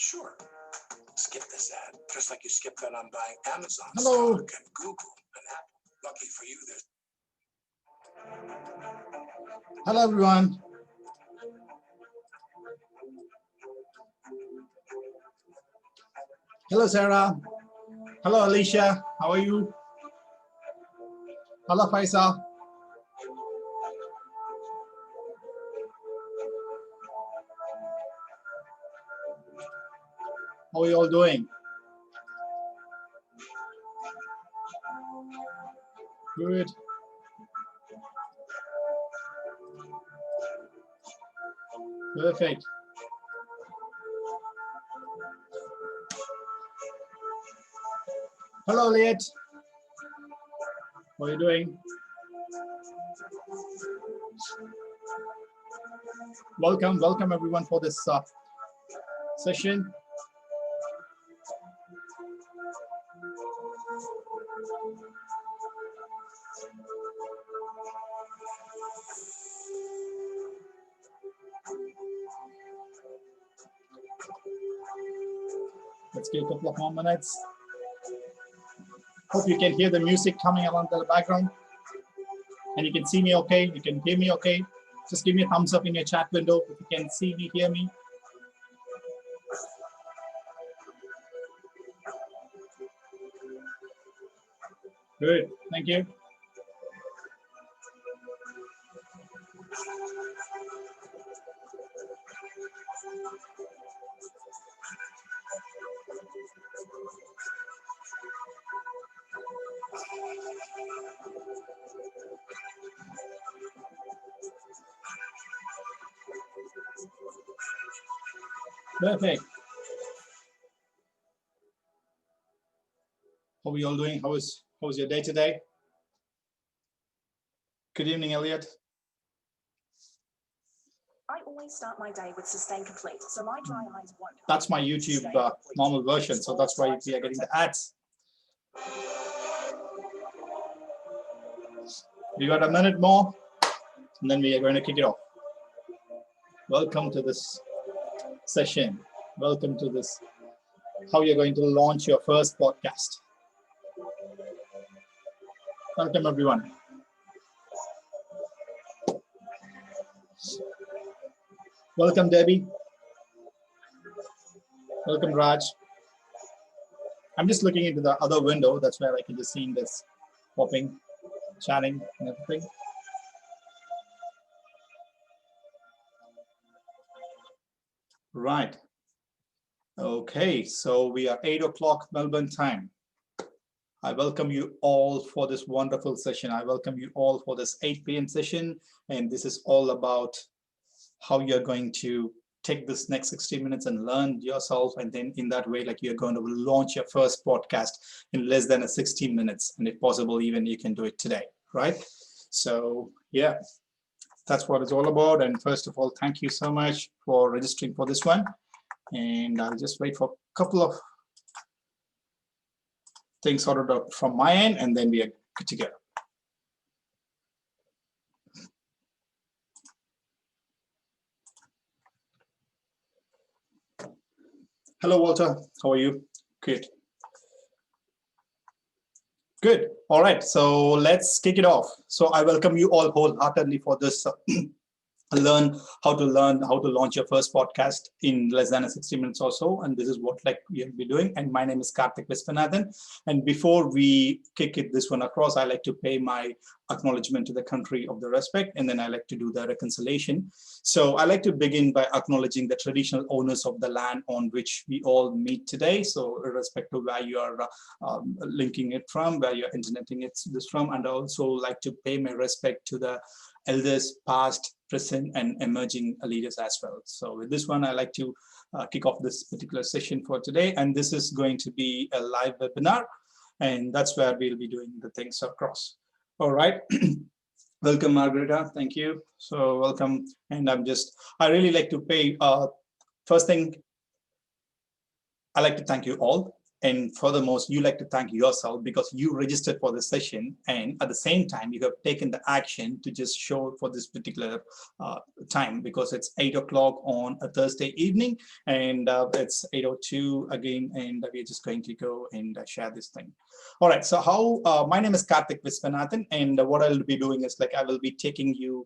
Sure. Skip this ad, just like you skipped that on buying Amazon Hello. stock and Google and Apple. Lucky for you, there's. Hello, everyone. Hello, Sarah. Hello, Alicia. How are you? Hello, Faisal. How are you all doing? Good. Perfect. Hello, Liet. How are you doing? Welcome everyone for this session. Let's give a couple of more minutes. Hope you can hear the music coming along the background. And you can see me okay, you can hear me okay. Just give me a thumbs up in your chat window if you can see me, hear me. Good, thank you. Perfect. How are you all doing? How's your day today? Good evening, Elliot. I always start my day with sustain complete, so my dry eyes won't. That's my YouTube normal version, so that's why we are getting the ads. We got a minute more, and then we are going to kick it off. Welcome to this session. Welcome to this, how you're going to launch your first podcast. Welcome, everyone. Welcome, Debbie. Welcome, Raj. I'm just looking into the other window. That's where I can just see this popping, chatting, and everything. Right. Okay, so we are 8 o'clock Melbourne time. I welcome you all for this wonderful session. I welcome you all for this 8 p.m. session. And this is all about how you're going to take this next 60 minutes and learn yourself. And then in that way, like you're going to launch your first podcast in less than 16 minutes. And if possible, even you can do it today, right? So yeah, that's what it's all about. And first of all, thank you so much for registering for this one. And I'll just wait for a couple of things sorted out from my end, and then we are good to go. Hello, Walter. How are you? Good. Good. All right. So let's kick it off. So I welcome you all wholeheartedly for this learn how to launch your first podcast in less than 60 minutes or so. And this is what we'll be doing. And my name is Karthik Viswanathan. And before we kick this one across, I like to pay my acknowledgement to the country of the respect, and then I like to do the reconciliation. So I like to begin by acknowledging the traditional owners of the land on which we all meet today. So irrespective of where you are linking it from, where you're interneting this from, and I also like to pay my respect to the elders past, present, and emerging leaders as well. So with this one, I like to kick off this particular session for today. And this is going to be a live webinar, and that's where we'll be doing the things across. All right. Welcome, Margarita. Thank you. So welcome. And I really like to pay, first thing, I like to thank you all And furthermore, you like to thank yourself because you registered for the session, and at the same time, you have taken the action to just show for this particular time, because it's 8 o'clock on a Thursday evening, and it's 8:02 again, and we're just going to go and share this thing. All right, so my name is Karthik Viswanathan, and what I'll be doing is I will be taking you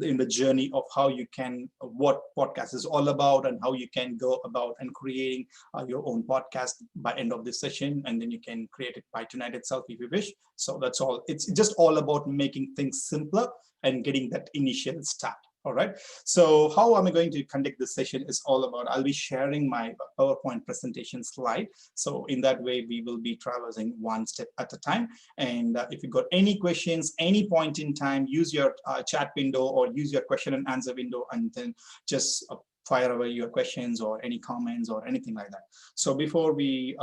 in the journey of how you can, what podcast is all about, and how you can go about and creating your own podcast by end of this session, and then you can create it by tonight itself if you wish. So that's all. It's just all about making things simpler and getting that initial start. All right. So how am I going to conduct this session is all about, I'll be sharing my PowerPoint presentation slide. So in that way, we will be traversing one step at a time. And if you got any questions, any point in time, use your chat window or use your question and answer window, and then just fire away your questions or any comments or anything like that. So before we,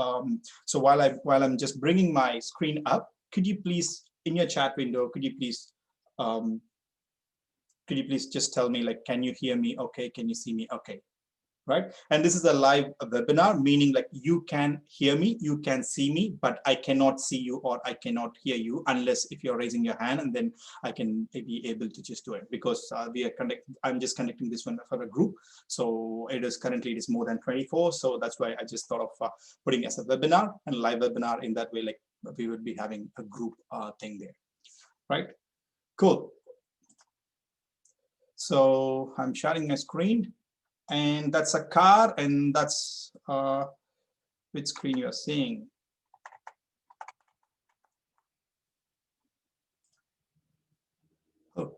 so while I'm just bringing my screen up, could you please, in your chat window, could you please just tell me, can you hear me okay? Can you see me okay? Right? And this is a live webinar, meaning you can hear me, you can see me, but I cannot see you or I cannot hear you unless if you're raising your hand, and then I can be able to just do it, because I'm just conducting this one for a group. So currently it is more than 24. So that's why I just thought of putting as a webinar and live webinar. In that way, we would be having a group thing there, right? Cool. So I'm sharing my screen, and that's a car, and that's which screen you're seeing. Oh.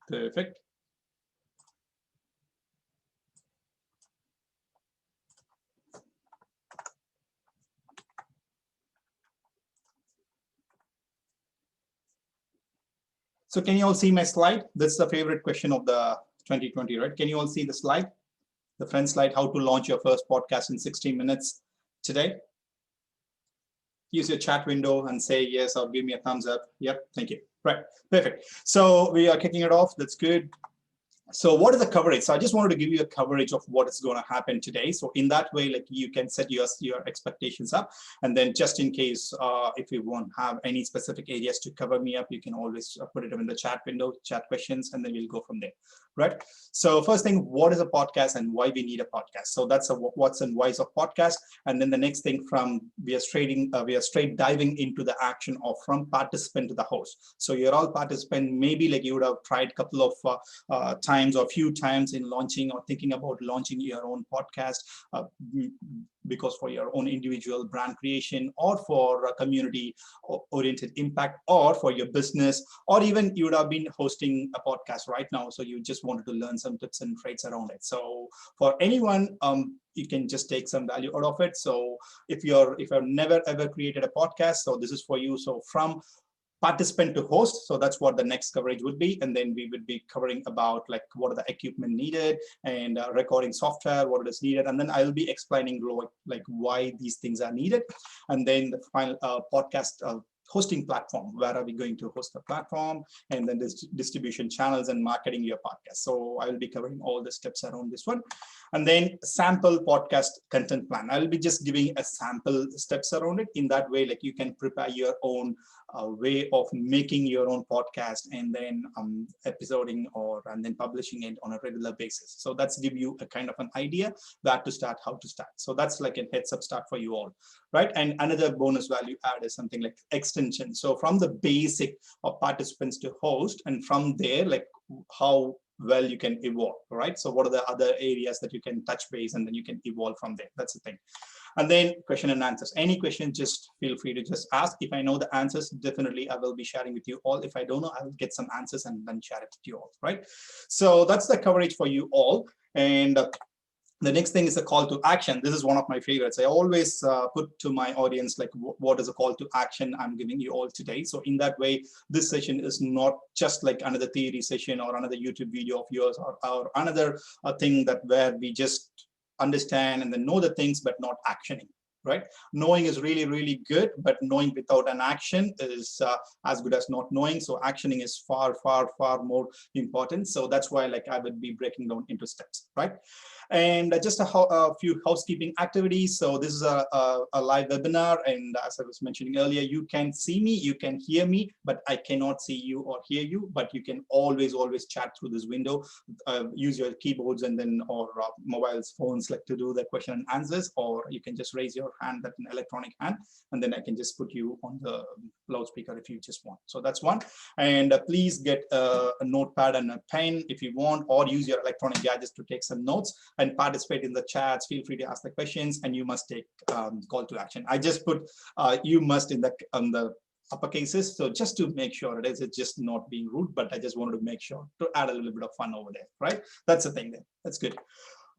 Perfect. So can you all see my slide? That's the favorite question of the 2020, right? Can you all see the slide? The front slide, how to launch your first podcast in 60 minutes today? Use your chat window and say yes or give me a thumbs up. Yep, thank you. Right, perfect. So we are kicking it off. That's good. So what is the coverage? So I just wanted to give you a coverage of what is going to happen today. So in that way, you can set your expectations up. And then just in case, if you won't have any specific areas to cover me up, you can always put it in the chat window, chat questions, and then we'll go from there, right? So first thing, what is a podcast and why we need a podcast? So that's a what's and whys of podcast. And then the next thing, we are straight diving into the action of from participant to the host. So you're all participant, maybe you would have tried a couple of times or a few times in launching or thinking about launching your own podcast, because for your own individual brand creation or for a community oriented impact or for your business, or even you would have been hosting a podcast right now. So you just wanted to learn some tips and traits around it. So for anyone, you can just take some value out of it. So if you've never ever created a podcast, so this is for you. So from participant to host, so that's what the next coverage would be. And then we would be covering about what are the equipment needed and recording software, what is needed, and then I'll be explaining why these things are needed. And then the final podcast hosting platform, where are we going to host the platform, and then this distribution channels and marketing your podcast. So I will be covering all the steps around this one. And then sample podcast content plan. I'll be just giving a sample steps around it. In that way, you can prepare your own way of making your own podcast and then episoding and then publishing it on a regular basis. So that's give you a kind of an idea where to start, how to start. So that's a heads up start for you all, right? And another bonus value add is something like extension. So from the basic of participants to host, and from there, how well you can evolve, right? So what are the other areas that you can touch base, and then you can evolve from there. That's the thing. And then question and answers. Any question, just feel free to just ask. If I know the answers, definitely I will be sharing with you all. If I don't know, I will get some answers and then share it with you all, right? So that's the coverage for you all. And the next thing is a call to action. This is one of my favorites. I always put to my audience, what is a call to action I'm giving you all today. So in that way, this session is not just another theory session or another YouTube video of yours or another thing where we just understand and then know the things, but not actioning, right? Knowing is really, really good, but knowing without an action is as good as not knowing. So actioning is far, far, far more important. So that's why like I would be breaking down into steps, right? And just a few housekeeping activities. So this is a live webinar, and as I was mentioning earlier, you can see me, you can hear me, but I cannot see you or hear you. But you can always chat through this window. Use your keyboards and then or mobile phones like to do the question and answers, or you can just raise your hand, that an electronic hand, and then I can just put you on the loudspeaker if you just want. So that's one. And please get a notepad and a pen if you want, or use your electronic gadgets to take some notes and participate in the chats. Feel free to ask the questions, and you must take call to action. I just put you must in the upper cases, so just to make sure it's just not being rude, but I just wanted to make sure to add a little bit of fun over there, right? That's the thing there. That's good,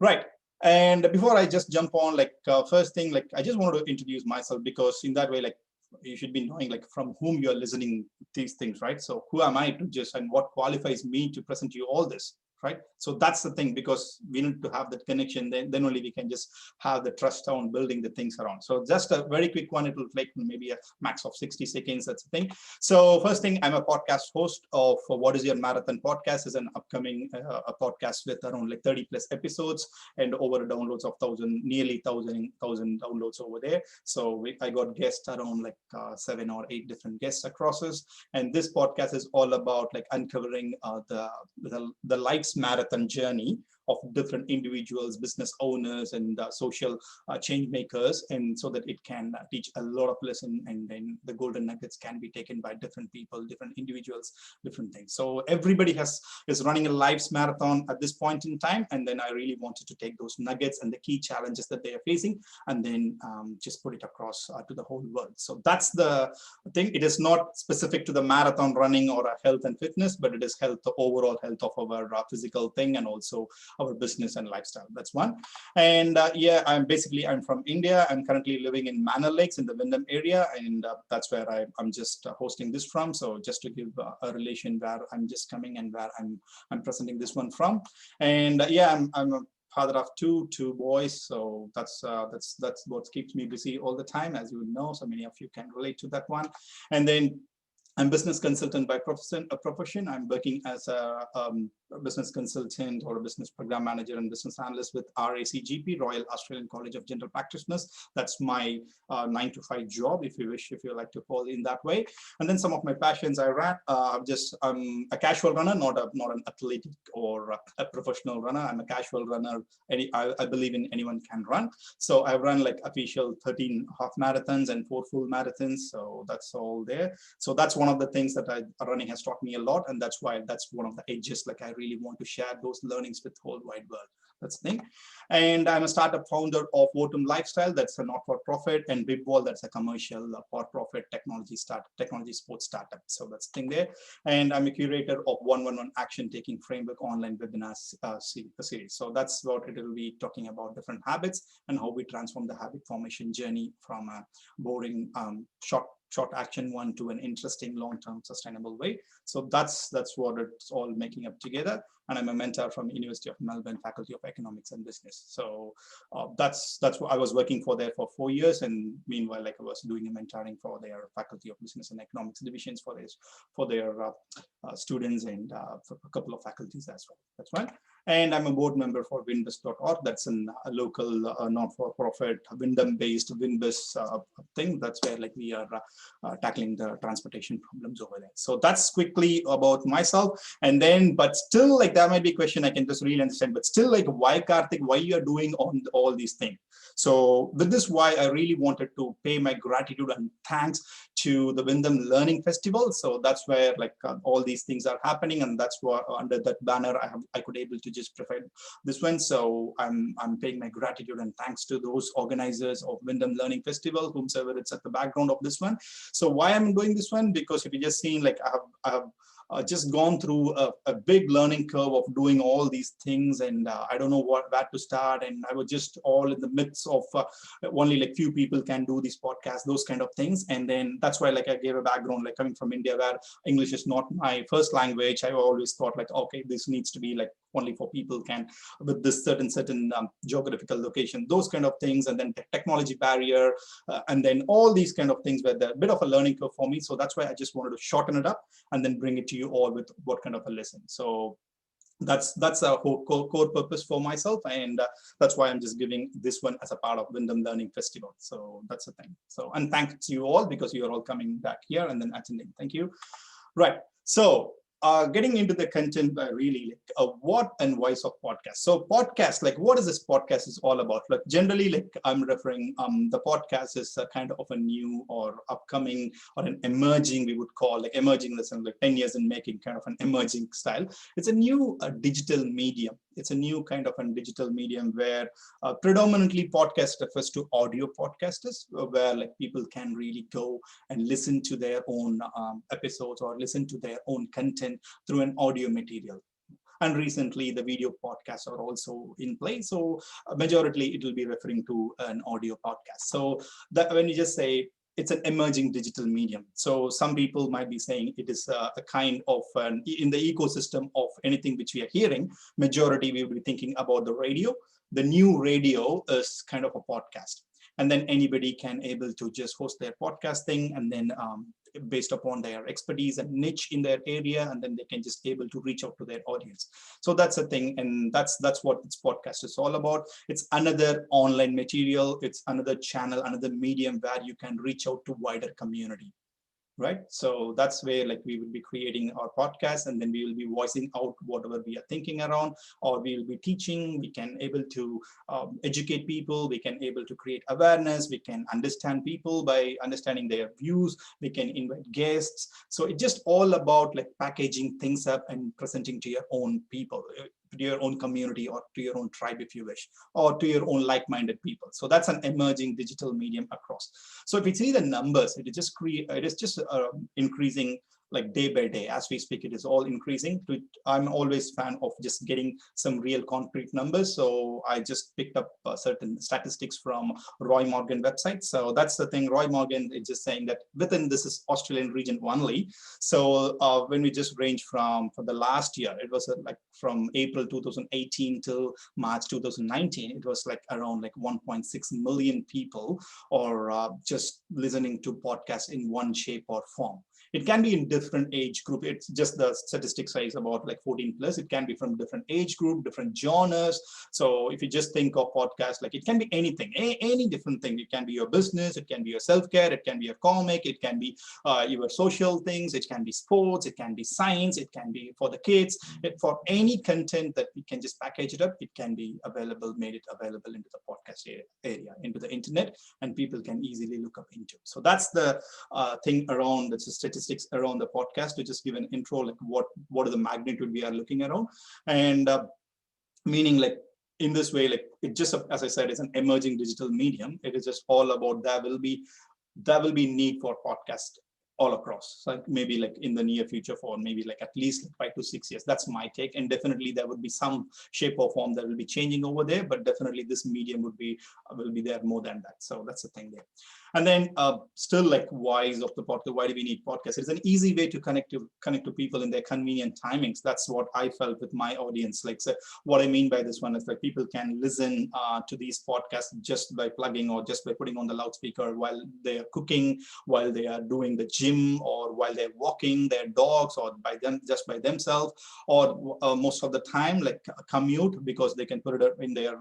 right? And before I just jump on, like first thing, like I just wanted to introduce myself, because in that way, like you should be knowing like from whom you're listening these things, right? So who am I to just, and what qualifies me to present to you all this, right? So that's the thing, because we need to have that connection, then only we can just have the trust on building the things around. So just a very quick one, it will take maybe a max of 60 seconds, that's the thing. So first thing, I'm a podcast host of What is Your Marathon podcast. Is an upcoming a podcast with around like 30 plus episodes and over downloads of nearly 1,000 downloads over there. So I got guests around like 7 or 8 different guests across us, and this podcast is all about like uncovering the life's marathon journey of different individuals, business owners, and social change makers, and so that it can teach a lot of lesson, and then the golden nuggets can be taken by different people, different individuals, different things. So everybody is running a life's marathon at this point in time, and then I really wanted to take those nuggets and the key challenges that they are facing, and then just put it across to the whole world. So that's the thing. It is not specific to the marathon running or health and fitness, but it is health, the overall health of our physical thing, and also our business and lifestyle. That's one. And yeah, I'm from India. I'm currently living in Manor Lakes in the Wyndham area, and that's where I'm just hosting this from. So just to give a relation where I'm just coming and where I'm presenting this one from. And yeah, I'm a father of two boys, so that's what keeps me busy all the time, as you know. So many of you can relate to that one. And then I'm business consultant by profession. I'm working as a business consultant or a business program manager and business analyst with RACGP, Royal Australian College of General Practitioners. That's my 9 to 5 job, if you like to call it in that way. And then some of my passions I ran. I'm a casual runner, not an athletic or a professional runner. I'm a casual runner. I believe in anyone can run. So I run like official 13 half marathons and 4 full marathons. So that's all there. So that's one of the things that running has taught me a lot, and that's why that's one of the edges. Like I really want to share those learnings with the whole wide world. That's the thing. And I'm a startup founder of Wyndham Lifestyle. That's a not-for-profit, and Bibwall, that's a commercial for-profit technology sports startup. So that's the thing there. And I'm a curator of 111 Action Taking Framework online webinars series. So that's what it will be talking about, different habits and how we transform the habit formation journey from a boring short action one to an interesting long-term sustainable way. So that's what it's all making up together. And I'm a mentor from University of Melbourne, Faculty of Economics and Business. So that's what I was working for there for 4 years, and meanwhile, like I was doing a mentoring for their Faculty of Business and Economics divisions for their students, and for a couple of faculties as well. That's right. And I'm a board member for winbus.org. That's a local not-for-profit Wyndham-based Winbus thing. That's where like we are tackling the transportation problems over there. So that's quickly about myself. And then, but still, like there might be a question I can just really understand, but still, like why Karthik, why you are doing all these things? So with this, why I really wanted to pay my gratitude and thanks to the Wyndham Learning Festival. So that's where like all these things are happening, and that's why under that banner I could able to just provide this one. So I'm paying my gratitude and thanks to those organizers of Wyndham Learning Festival, whomsoever it's at the background of this one. So why I'm doing this one? Because if you just seen, like I have just gone through a big learning curve of doing all these things, and I don't know where to start. And I was just all in the midst of only like few people can do these podcasts, those kind of things. And then that's why like I gave a background, like coming from India, where English is not my first language. I always thought like, okay, this needs to be like only for people can with this certain geographical location, those kind of things. And then the technology barrier, and then all these kind of things were a bit of a learning curve for me. So that's why I just wanted to shorten it up and then bring it to you all with what kind of a lesson. So that's a whole core purpose for myself, and that's why I'm just giving this one as a part of Wyndham Learning Festival. So that's the thing. So, and thanks to you all, because you are all coming back here and then attending. Thank you. Right. So getting into the content, really like what and why of podcast. So podcast, like what is this podcast is all about? Like generally, like I'm referring, the podcast is a kind of a new or upcoming or an emerging, we would call like emerging, listen, like 10 years in making, kind of an emerging style. It's a new digital medium. It's a new kind of a digital medium where predominantly podcast refers to audio podcasters, where like people can really go and listen to their own episodes or listen to their own content through an audio material. And recently the video podcasts are also in play. So majorly it will be referring to an audio podcast. So that when you just say it's an emerging digital medium. So some people might be saying it is a kind of in the ecosystem of anything which we are hearing, majority we will be thinking about the radio. The new radio is kind of a podcast. And then anybody can able to just host their podcast thing, and then based upon their expertise and niche in their area, and then they can just able to reach out to their audience. So that's the thing, and that's what this podcast is all about. It's another online material, it's another channel, another medium where you can reach out to wider community. Right. So that's where like we will be creating our podcast, and then we will be voicing out whatever we are thinking around, or we will be teaching. We can able to educate people. We can able to create awareness. We can understand people by understanding their views. We can invite guests. So it's just all about like packaging things up and presenting to your own people, to your own community, or to your own tribe, if you wish, or to your own like-minded people. So that's an emerging digital medium across. So if you see the numbers, it is just increasing like day by day as we speak. It is all increasing. I'm always fan of just getting some real concrete numbers. So I just picked up certain statistics from Roy Morgan website. So that's the thing. Roy Morgan is just saying that within this is Australian region only. So when we just range from for the last year, it was like from April 2018 till March 2019, it was like around like 1.6 million people or just listening to podcasts in one shape or form. It can be in different age group. It's just the statistic size about like 14 plus. It can be from different age group, different genres. So if you just think of podcast, like it can be anything, any different thing. It can be your business, it can be your self-care, it can be a comic, it can be your social things, it can be sports, it can be science, it can be for the kids. For any content that we can just package it up, it can be available, made it available into the podcast area, into the internet, and people can easily look up into. So that's the thing around the statistics around the podcast, to just give an intro, like what are the magnitude we are looking around, and meaning like in this way, like it just, as I said, it's an emerging digital medium. It is just all about there will be need for podcast all across. So maybe like in the near future, for maybe like at least like 5 to 6 years. That's my take. And definitely there would be some shape or form that will be changing over there, but definitely this medium will be there more than that. So that's the thing there. And then still like whys of the podcast. Why do we need podcasts? It's an easy way to connect to people in their convenient timings. That's what I felt with my audience. Like, so what I mean by this one is like people can listen to these podcasts just by plugging or just by putting on the loudspeaker while they are cooking, while they are doing the gym, or while they're walking their dogs, or just by themselves, or most of the time like a commute, because they can put it in their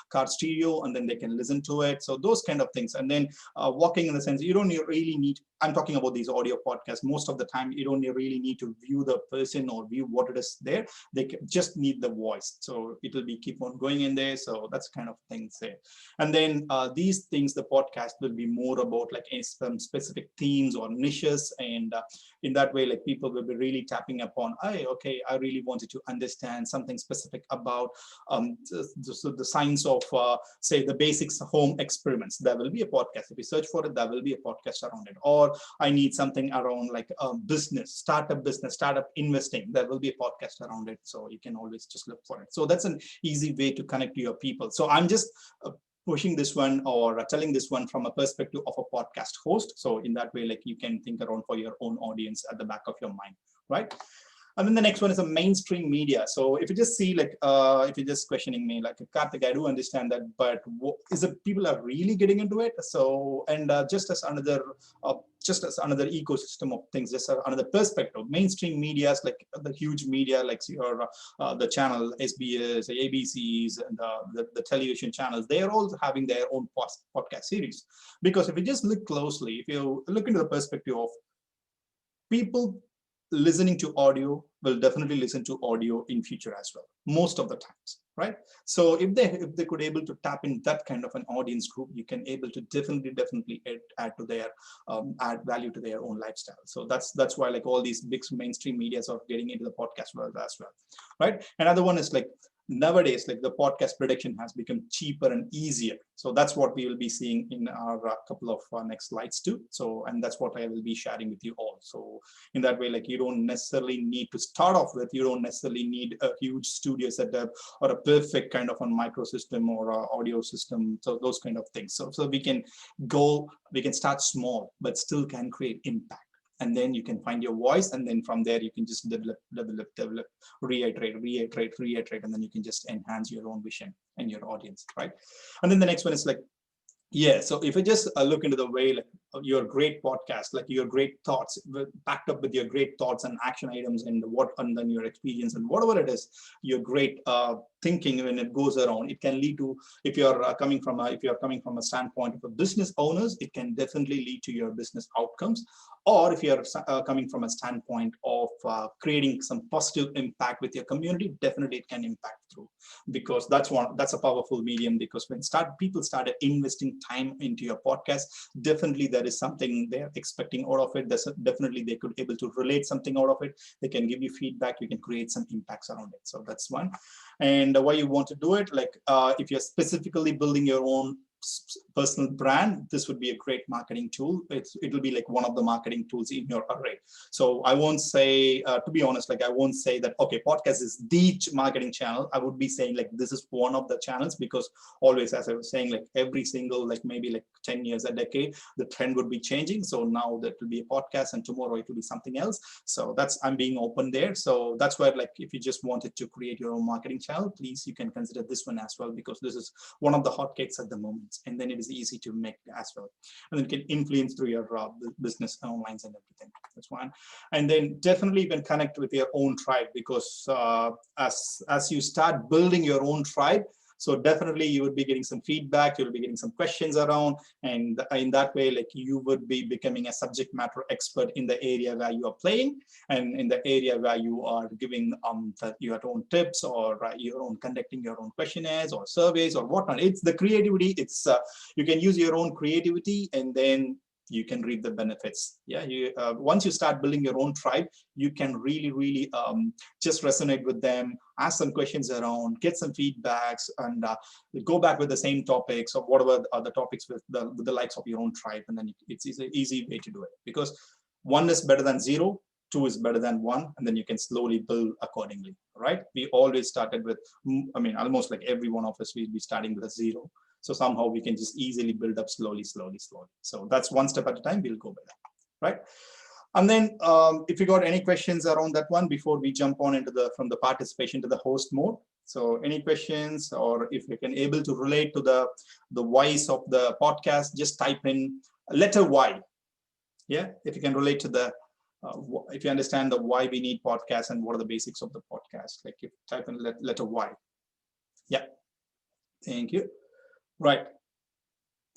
car stereo and then they can listen to it. So those kind of things. And then walking, in the sense, you don't really need, I'm talking about these audio podcasts, most of the time you don't really need to view the person or view what it is there. They just need the voice, so it will be keep on going in there. So that's kind of things there. And then these things, the podcast will be more about like some specific themes or niches this, and in that way, like people will be really tapping upon, hey, okay, I really wanted to understand something specific about the science of, say, the basics home experiments. There will be a podcast. If you search for it, there will be a podcast around it. Or I need something around like business, startup investing. There will be a podcast around it. So you can always just look for it. So that's an easy way to connect to your people. So I'm just pushing this one or telling this one from a perspective of a podcast host. So in that way, like you can think around for your own audience at the back of your mind, right? And then the next one is a mainstream media. So if you just see, like, if you're just questioning me, like, Karthik, I do understand that, but is it people are really getting into it? So, and just as another ecosystem of things, just another perspective, mainstream media is like the huge media, like your the channel SBS, the ABCs, and the television channels. They are all having their own podcast series. Because if you just look closely, if you look into the perspective of people listening to audio will definitely listen to audio in future as well, most of the times, right? So if they could able to tap in that kind of an audience group, you can able to definitely add to their add value to their own lifestyle. So that's why like all these big mainstream medias are getting into the podcast world as well, right? Another one is like nowadays, like the podcast production has become cheaper and easier. So that's what we will be seeing in our couple of next slides too. So, and that's what I will be sharing with you all. So in that way, like you don't necessarily need to start off with, you don't necessarily need a huge studio setup or a perfect kind of a micro system or a audio system. So those kind of things. So we can start small, but still can create impact. And then you can find your voice, and then from there you can just develop, reiterate, and then you can just enhance your own vision and your audience, right? And then the next one is like, yeah, so if you just look into the way like your great podcast, like your great thoughts, backed up with your great thoughts and action items and then your experience and whatever it is, your great thinking when it goes around, it can lead to, if you're coming from a standpoint of a business owners, it can definitely lead to your business outcomes. Or if you're coming from a standpoint of creating some positive impact with your community, definitely it can impact through, because that's a powerful medium. Because when people started investing time into your podcast, definitely there is something they're expecting out of it. Definitely they could able to relate something out of it. They can give you feedback. You can create some impacts around it. So that's one. And why you want to do it, like if you're specifically building your own personal brand, this would be a great marketing tool. It will be like one of the marketing tools in your array. So I won't say, to be honest, like I won't say that, okay, podcast is the marketing channel. I would be saying like this is one of the channels, because always, as I was saying, like every single, like maybe like 10 years, a decade, the trend would be changing. So now that will be a podcast, and tomorrow it will be something else. So I'm being open there. So that's where, like, if you just wanted to create your own marketing channel, please, you can consider this one as well, because this is one of the hotcakes at the moment. And then it is easy to make as well. And then it can influence through your business online and everything. That's one. And then definitely you can connect with your own tribe, because as you start building your own tribe, so definitely you would be getting some feedback, you'll be getting some questions around, and in that way, like you would be becoming a subject matter expert in the area where you are playing, and in the area where you are giving your own tips, or your own conducting your own questionnaires or surveys or whatnot. It's the creativity. It's you can use your own creativity, and then you can reap the benefits. Yeah, once you start building your own tribe, you can really just resonate with them, ask some questions around, get some feedbacks, and go back with the same topics or whatever other topics with the likes of your own tribe. And then it's an easy way to do it, because 1 is better than 0, 2 is better than 1, and then you can slowly build accordingly, right? We always started with, I mean, almost like every one of us will be starting with a 0. So somehow we can just easily build up slowly. So that's one step at a time. We'll go by that, right? And then if you got any questions around that one before we jump on into from the participation to the host mode. So any questions, or if you can able to relate to the whys of the podcast, just type in letter Y. Yeah, if you can relate to the if you understand the why we need podcasts and what are the basics of the podcast, like if type in letter Y. Yeah, thank you. Right.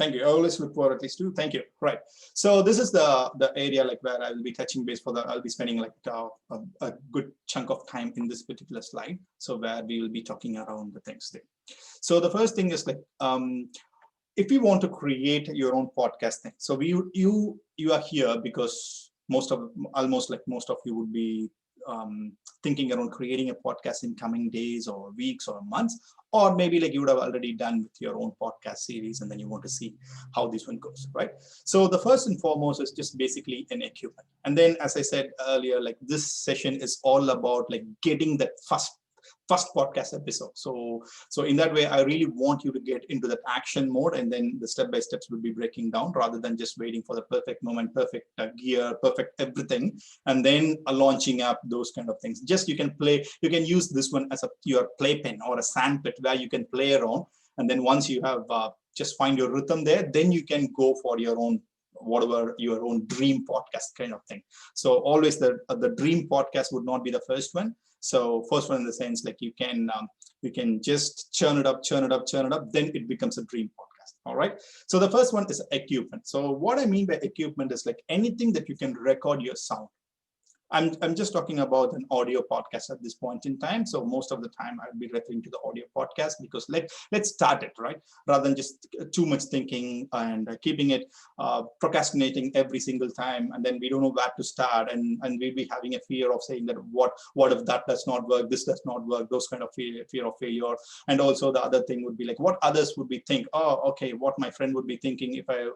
Thank you. I always look for at least 2. Thank you. Right. So this is the area like where I will be touching base I'll be spending like a good chunk of time in this particular slide. So where we will be talking around the things there. So the first thing is like, if you want to create your own podcast thing. So you are here because almost like most of you would be thinking around creating a podcast in coming days or weeks or months, or maybe like you would have already done with your own podcast series and then you want to see how this one goes, right? So the first and foremost is just basically an equipment. And then, as I said earlier, like this session is all about like getting that first podcast episode. So in that way, I really want you to get into that action mode, and then the step by steps will be breaking down rather than just waiting for the perfect moment, perfect gear, perfect everything, and then launching up those kind of things. Just you can use this one as your playpen or a sandpit where you can play around, and then once you have just find your rhythm there, then you can go for your own your own dream podcast kind of thing. So always the dream podcast would not be the first one. So first one in the sense like you can just churn it up, then it becomes a dream podcast. All right. So the first one is equipment. So what I mean by equipment is like anything that you can record your sound. I'm just talking about an audio podcast at this point in time. So most of the time I'll be referring to the audio podcast because let's start it, right? Rather than just too much thinking and keeping it procrastinating every single time, and then we don't know where to start, and we'll be having a fear of saying that what if that does not work, this does not work, those kind of fear of failure. And also the other thing would be like what others would be think, oh, okay, what my friend would be thinking if I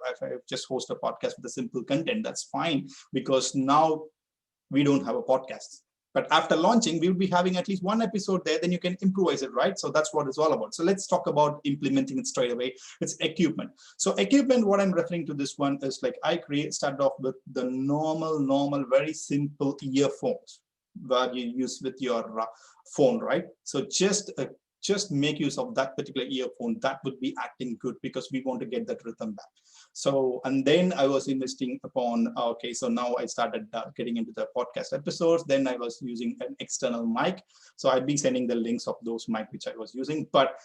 just host a podcast with a simple content. That's fine, because now we don't have a podcast. But after launching, we'll be having at least one episode there, then you can improvise it, right? So that's what it's all about. So let's talk about implementing it straight away. It's equipment. So equipment, what I'm referring to this one is like started off with the normal, very simple earphones that you use with your phone, right? So just make use of that particular earphone. That would be acting good because we want to get that rhythm back. So, and then I was investing upon, okay, so now I started getting into the podcast episodes. Then I was using an external mic. So I'd be sending the links of those mic which I was using, but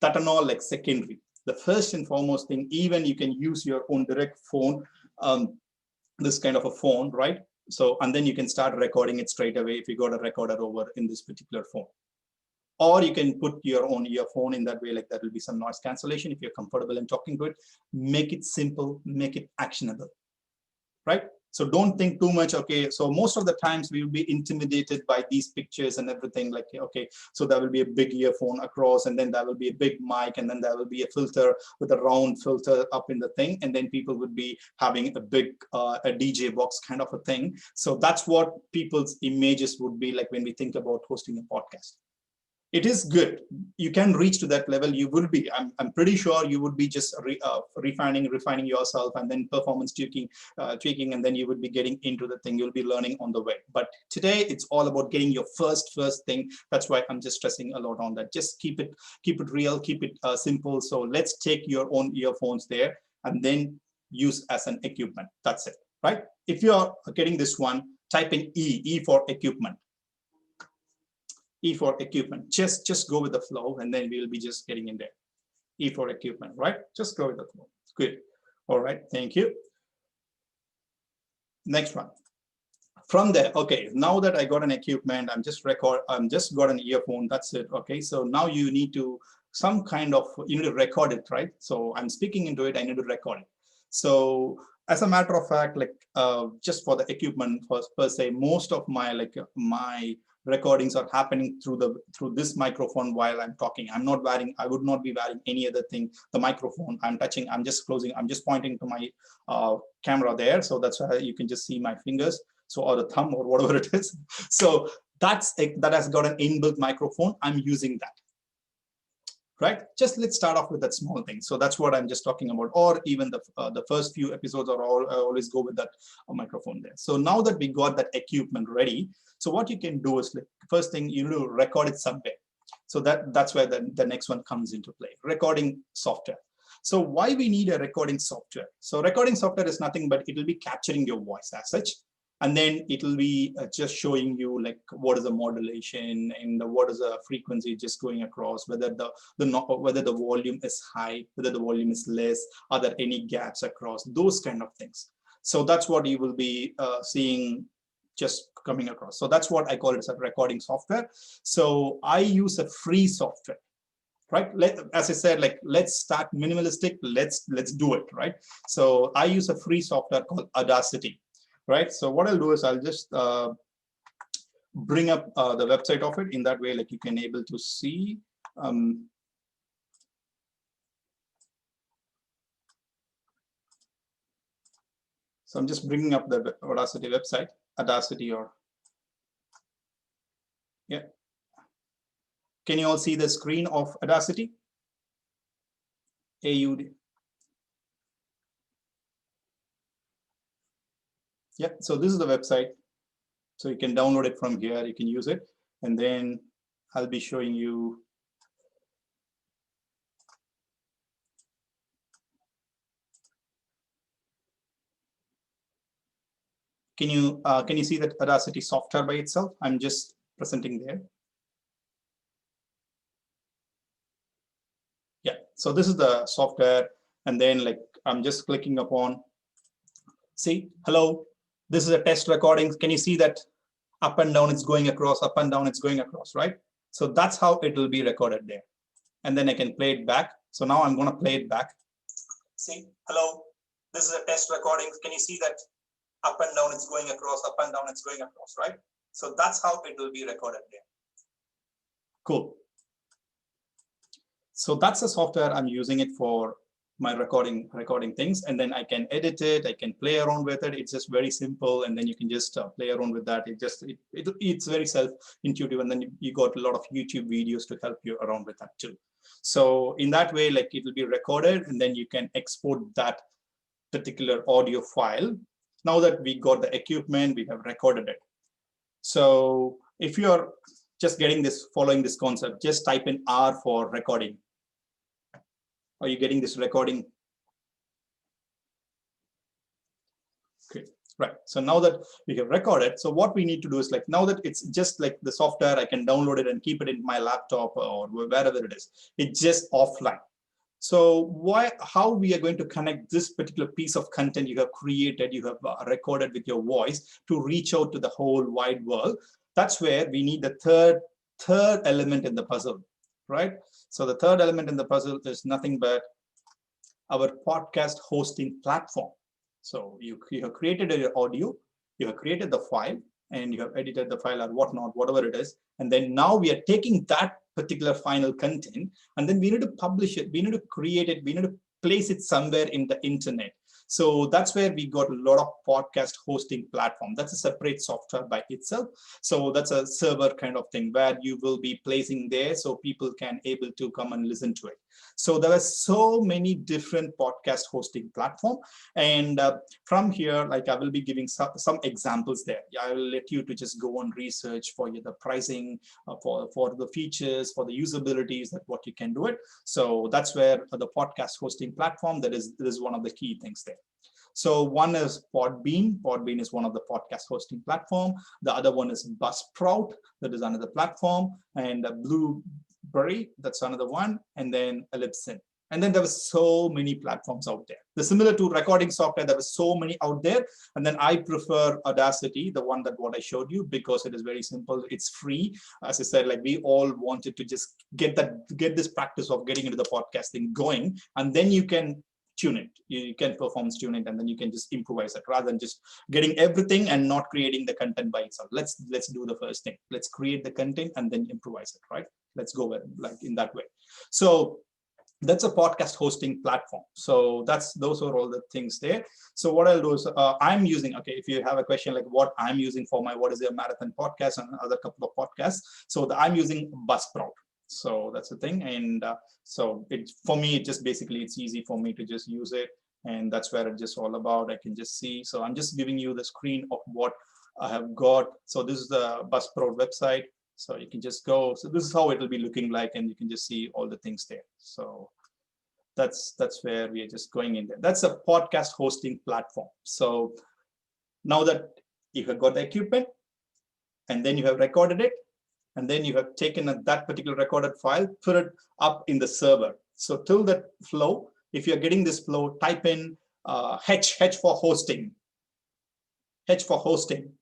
that are all like secondary. The first and foremost thing, even you can use your own direct phone, this kind of a phone, right? So, and then you can start recording it straight away if you got a recorder over in this particular phone. Or you can put your own earphone in that way, like that will be some noise cancellation if you're comfortable in talking to it. Make it simple, make it actionable, right? So don't think too much, okay, so most of the times we will be intimidated by these pictures and everything, like, okay, so there will be a big earphone across, and then there will be a big mic, and then there will be a filter with a round filter up in the thing, and then people would be having a big a DJ box kind of a thing. So that's what people's images would be like when we think about hosting a podcast. It is good. You can reach to that level. You will be. I'm pretty sure you would be just refining yourself, and then performance tweaking, and then you would be getting into the thing. You'll be learning on the way. But today it's all about getting your first thing. That's why I'm just stressing a lot on that. Just keep it real, keep it simple. So let's take your own earphones there, and then use as an equipment. That's it, right? If you're getting this one, type in E for equipment. E for equipment. Just go with the flow, and then we'll be just getting in there. E for equipment, right? Just go with the flow. Good. All right. Thank you. Next one. From there, okay, now that I got an equipment, I'm just got an earphone. That's it. Okay. So now you need to you need to record it, right? So I'm speaking into it. I need to record it. So as a matter of fact, like just for the equipment per se, most of my my recordings are happening through this microphone while I'm talking. I would not be wearing any other thing. The microphone I'm touching, I'm just closing, I'm just pointing to my camera there. So that's why you can just see my fingers. So, or the thumb or whatever it is. So that has got an inbuilt microphone. I'm using that. Right? Just let's start off with that small thing. So that's what I'm just talking about. Or even the first few episodes are always go with that microphone there. So now that we got that equipment ready, so what you can do is like first thing you do, record it somewhere. So that's where the next one comes into play. Recording software. So why we need a recording software? So recording software is nothing but it will be capturing your voice as such. And then it will be just showing you like what is the modulation and what is the frequency just going across, whether the volume is high, whether the volume is less, are there any gaps across, those kind of things. So that's what you will be seeing just coming across. So that's what I call it as a recording software. So I use a free software. Right? As I said, like let's start minimalistic. Let's do it, right? So I use a free software called Audacity. right? So what I'll do is I'll just bring up the website of it. In that way, like you can able to see. So I'm just bringing up the Audacity website, Audacity or, yeah. Can you all see the screen of Audacity? AUD. Yeah, so this is the website. So you can download it from here, you can use it. And then I'll be showing you. Can you see that Audacity software by itself? I'm just presenting there. Yeah, so this is the software. And then like, I'm just clicking upon, see, hello, this is a test recording. Can you see that up and down it's going across, up and down it's going across, right? So that's how it will be recorded there. And then I can play it back. So now I'm going to play it back. See, hello, this is a test recording. Can you see that up and down it's going across, up and down it's going across, right? So that's how it will be recorded there. Cool. So that's the software I'm using it for my recording things, and then I can edit it, I can play around with it. It's just very simple, and then you can just play around with that. It's very self-intuitive, and then you got a lot of YouTube videos to help you around with that too. So in that way, like it will be recorded, and then you can export that particular audio file. Now that we got the equipment, we have recorded it. So if you're just getting this, following this concept, just type in R for recording. Are you getting this recording? Okay, right. So now that we have recorded, so what we need to do is like, now that it's just like the software, I can download it and keep it in my laptop or wherever it is. It's just offline. So how we are going to connect this particular piece of content you have created, you have recorded with your voice to reach out to the whole wide world. That's where we need the third element in the puzzle, right? So the third element in the puzzle is nothing but our podcast hosting platform. So you have created your audio, you have created the file, and you have edited the file or whatnot, whatever it is. And then now we are taking that particular final content, and then we need to publish it, we need to create it, we need to place it somewhere in the internet. So that's where we got a lot of podcast hosting platform. That's a separate software by itself. So that's a server kind of thing where you will be placing there so people can able to come and listen to it. So there are so many different podcast hosting platform. And from here, like I will be giving some examples there. I will let you to just go on research for the pricing, for the features, for the usabilities, that what you can do it. So that's where the podcast hosting platform, that is one of the key things there. So one is Podbean. Podbean is one of the podcast hosting platform. The other one is Buzzsprout. That is another platform. And Blueberry, that's another one. And then Ellipsin. And then there were so many platforms out there. The similar to recording software, there were so many out there. And then I prefer Audacity, the one that what I showed you, because it is very simple. It's free. As I said, like we all wanted to just get this practice of getting into the podcasting going, and then you can tune it. You can performance tune it, and then you can just improvise it rather than just getting everything and not creating the content by itself. Let's do the first thing. Let's create the content and then improvise it, right? Let's go with like in that way. So that's a podcast hosting platform. So those are all the things there. So what I'll do is I'm using, okay, if you have a question like what I'm using for my, what is a marathon podcast and other couple of podcasts. So I'm using Buzzsprout. So that's the thing. And so for me, it just basically, it's easy for me to just use it. And that's where it's just all about. I can just see. So I'm just giving you the screen of what I have got. So this is the Buzzsprout website. So you can just go. So this is how it will be looking like, and you can just see all the things there. So that's where we are just going in there. That's a podcast hosting platform. So now that you have got the equipment, and then you have recorded it, and then you have taken that particular recorded file, put it up in the server. So till that flow, if you're getting this flow, type in H for hosting. H for hosting.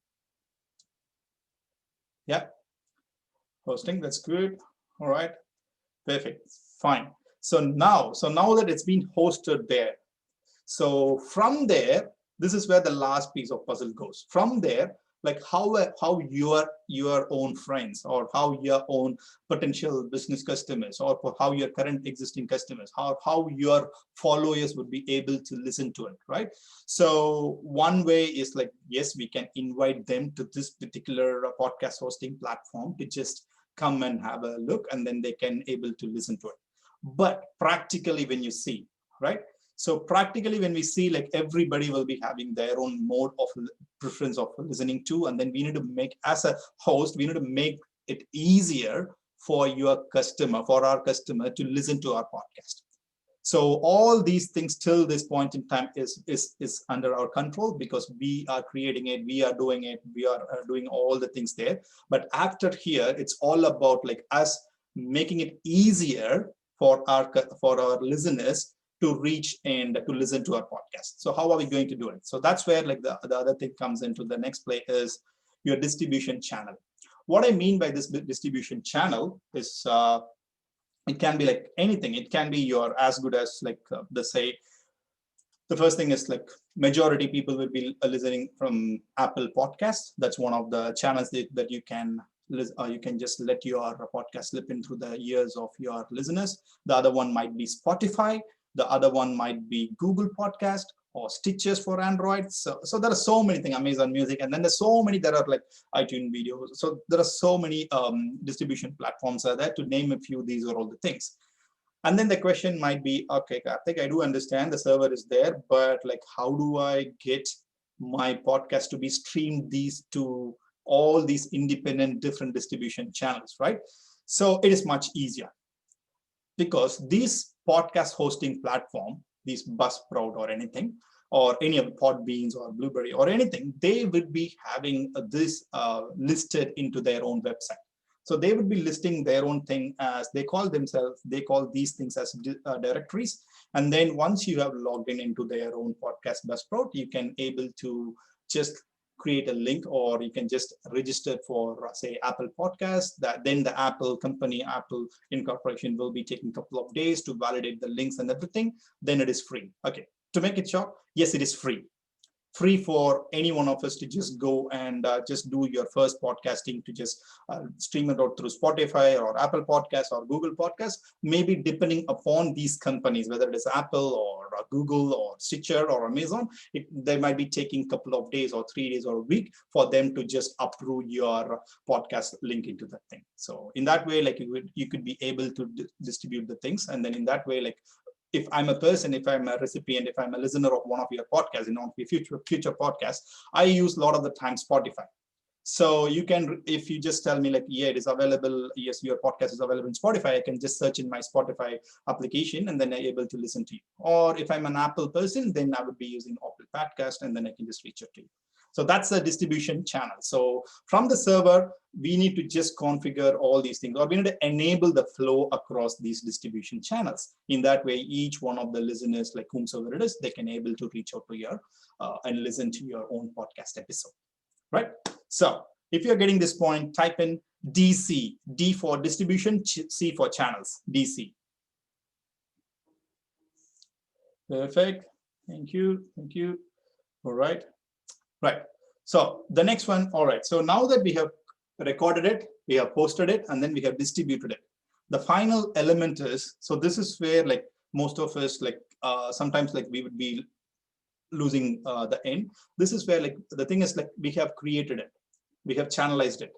Yeah. Hosting, that's good. All right, perfect, fine. So now that it's been hosted there, so from there, This is where the last piece of puzzle goes. From there, like how your own friends or how your own potential business customers or for how your current existing customers, how your followers would be able to listen to it, right? So one way is like, yes, we can invite them to this particular podcast hosting platform to just come and have a look, and then they can able to listen to it. But practically when you see, right? So practically when we see, like everybody will be having their own mode of preference of listening to, and then we need to make, as a host, we need to make it easier for your customer, for our customer to listen to our podcast. So all these things till this point in time is under our control, because we are creating it, we are doing it, we are doing all the things there. But after here, it's all about like us making it easier for our listeners to reach and to listen to our podcast. So how are we going to do it? So that's where like the other thing comes into the next play is your distribution channel. What I mean by this distribution channel is it can be like anything. It can be your as good as like the first thing is like majority people will be listening from Apple Podcasts. That's one of the channels that you can just let your podcast slip in through the ears of your listeners. The other one might be Spotify. The other one might be Google Podcast or Stitches for Android. So there are so many things, Amazon Music, and then there's so many that are like iTunes videos. So there are so many distribution platforms are there. To name a few, these are all the things. And then the question might be, okay, Karthik, I do understand the server is there, but like, how do I get my podcast to be streamed to all these independent different distribution channels, right? So it is much easier, because these podcast hosting platform, these Buzzsprout or anything, or any of the Podbeans or Blueberry or anything, they would be having this listed into their own website. So they would be listing their own thing as they call these things as directories. And then once you have logged into their own podcast Buzzsprout, you can able to just create a link, or you can just register for say Apple Podcasts. That then the Apple company, Apple Incorporation, will be taking a couple of days to validate the links and everything. Then it is free. Okay, to make it short, yes, it is free for any one of us to just go and just do your first podcasting, to just stream it out through Spotify or Apple Podcasts or Google Podcasts, maybe depending upon these companies, whether it is Apple or Google or Stitcher or Amazon, they might be taking a couple of days or 3 days or a week for them to just approve your podcast link into that thing. So in that way, like you could be able to distribute the things. And then in that way, like if I'm a person, if I'm a recipient, if I'm a listener of one of your podcasts, future podcasts, I use a lot of the time Spotify. So you can, if you just tell me like, yeah, it is available, yes, your podcast is available in Spotify, I can just search in my Spotify application and then I'm able to listen to you. Or if I'm an Apple person, then I would be using Apple Podcast and then I can just reach out to you. So that's a distribution channel. So from the server, we need to just configure all these things, or we need to enable the flow across these distribution channels. In that way, each one of the listeners, like whomsoever it is, they can able to reach out to your and listen to your own podcast episode, right? So if you're getting this point, type in DC, D for distribution, C for channels, DC. Perfect. Thank you. Thank you. All right. Right. So the next one. All right. So now that we have recorded it, we have posted it, and then we have distributed it. The final element is, so this is where like most of us, like sometimes like we would be losing the end. This is where like the thing is like we have created it, we have channelized it,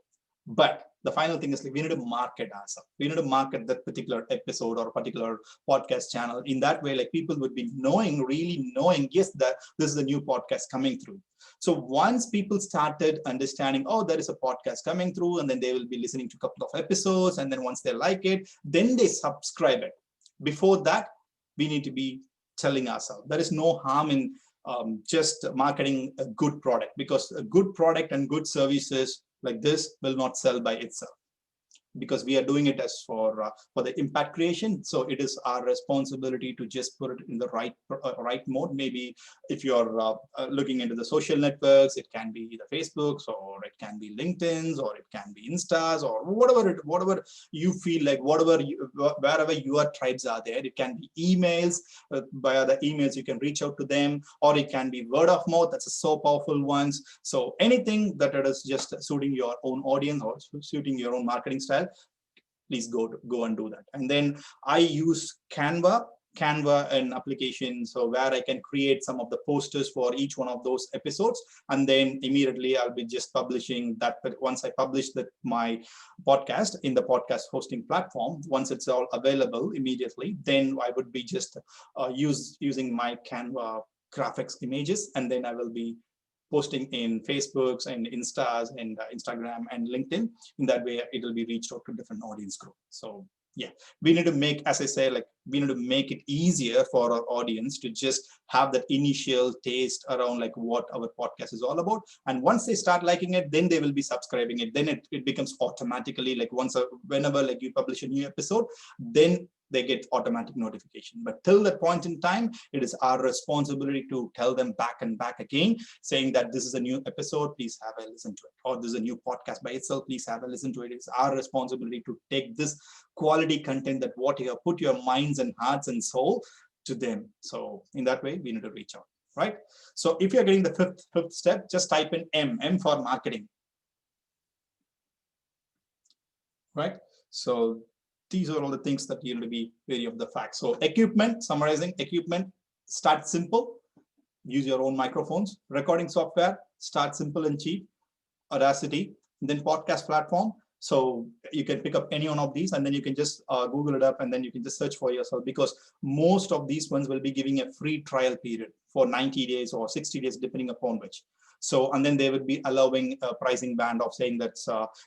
but the final thing is like we need to market ourselves. We need to market that particular episode or a particular podcast channel. In that way, like people would be really knowing, yes, that this is a new podcast coming through. So once people started understanding, oh, there is a podcast coming through, and then they will be listening to a couple of episodes, and then once they like it, then they subscribe it. Before that, we need to be telling ourselves there is no harm in just marketing a good product, because a good product and good services like this will not sell by itself. because we are doing it as for the impact creation. So it is our responsibility to just put it in the right mode. Maybe if you're looking into the social networks, it can be the Facebooks, or it can be LinkedIn's, or it can be Instas, or whatever you feel like, wherever your tribes are there. It can be emails. Via the emails you can reach out to them, or it can be word of mouth. That's a so powerful ones. So anything that it is just suiting your own audience or suiting your own marketing style, please go and do that. And then I use Canva, an application, so where I can create some of the posters for each one of those episodes, and then immediately I'll be just publishing that. But once I publish my podcast in the podcast hosting platform, once it's all available immediately, then I would be just using my Canva graphics images, and then I will be posting in Facebooks and Instas and Instagram and LinkedIn. In that way, it will be reached out to different audience group. So yeah, we need to make, as I say, like we need to make it easier for our audience to just have that initial taste around like what our podcast is all about. And once they start liking it, then they will be subscribing it. Then it becomes automatically like whenever like you publish a new episode, then they get automatic notification. But till that point in time, it is our responsibility to tell them back and back again, saying that this is a new episode, please have a listen to it. Or this is a new podcast by itself, please have a listen to it. It's our responsibility to take this quality content, that what you have put your minds and hearts and soul to them. So in that way, we need to reach out, right? So if you're getting the fifth step, just type in M for marketing, right? So these are all the things that you need to be wary of the facts. So equipment, summarizing equipment, start simple, use your own microphones. Recording software, start simple and cheap, Audacity. And then podcast platform. So you can pick up any one of these, and then you can just Google it up, and then you can just search for yourself, because most of these ones will be giving a free trial period for 90 days or 60 days, depending upon which. So, and then they would be allowing a pricing band of saying that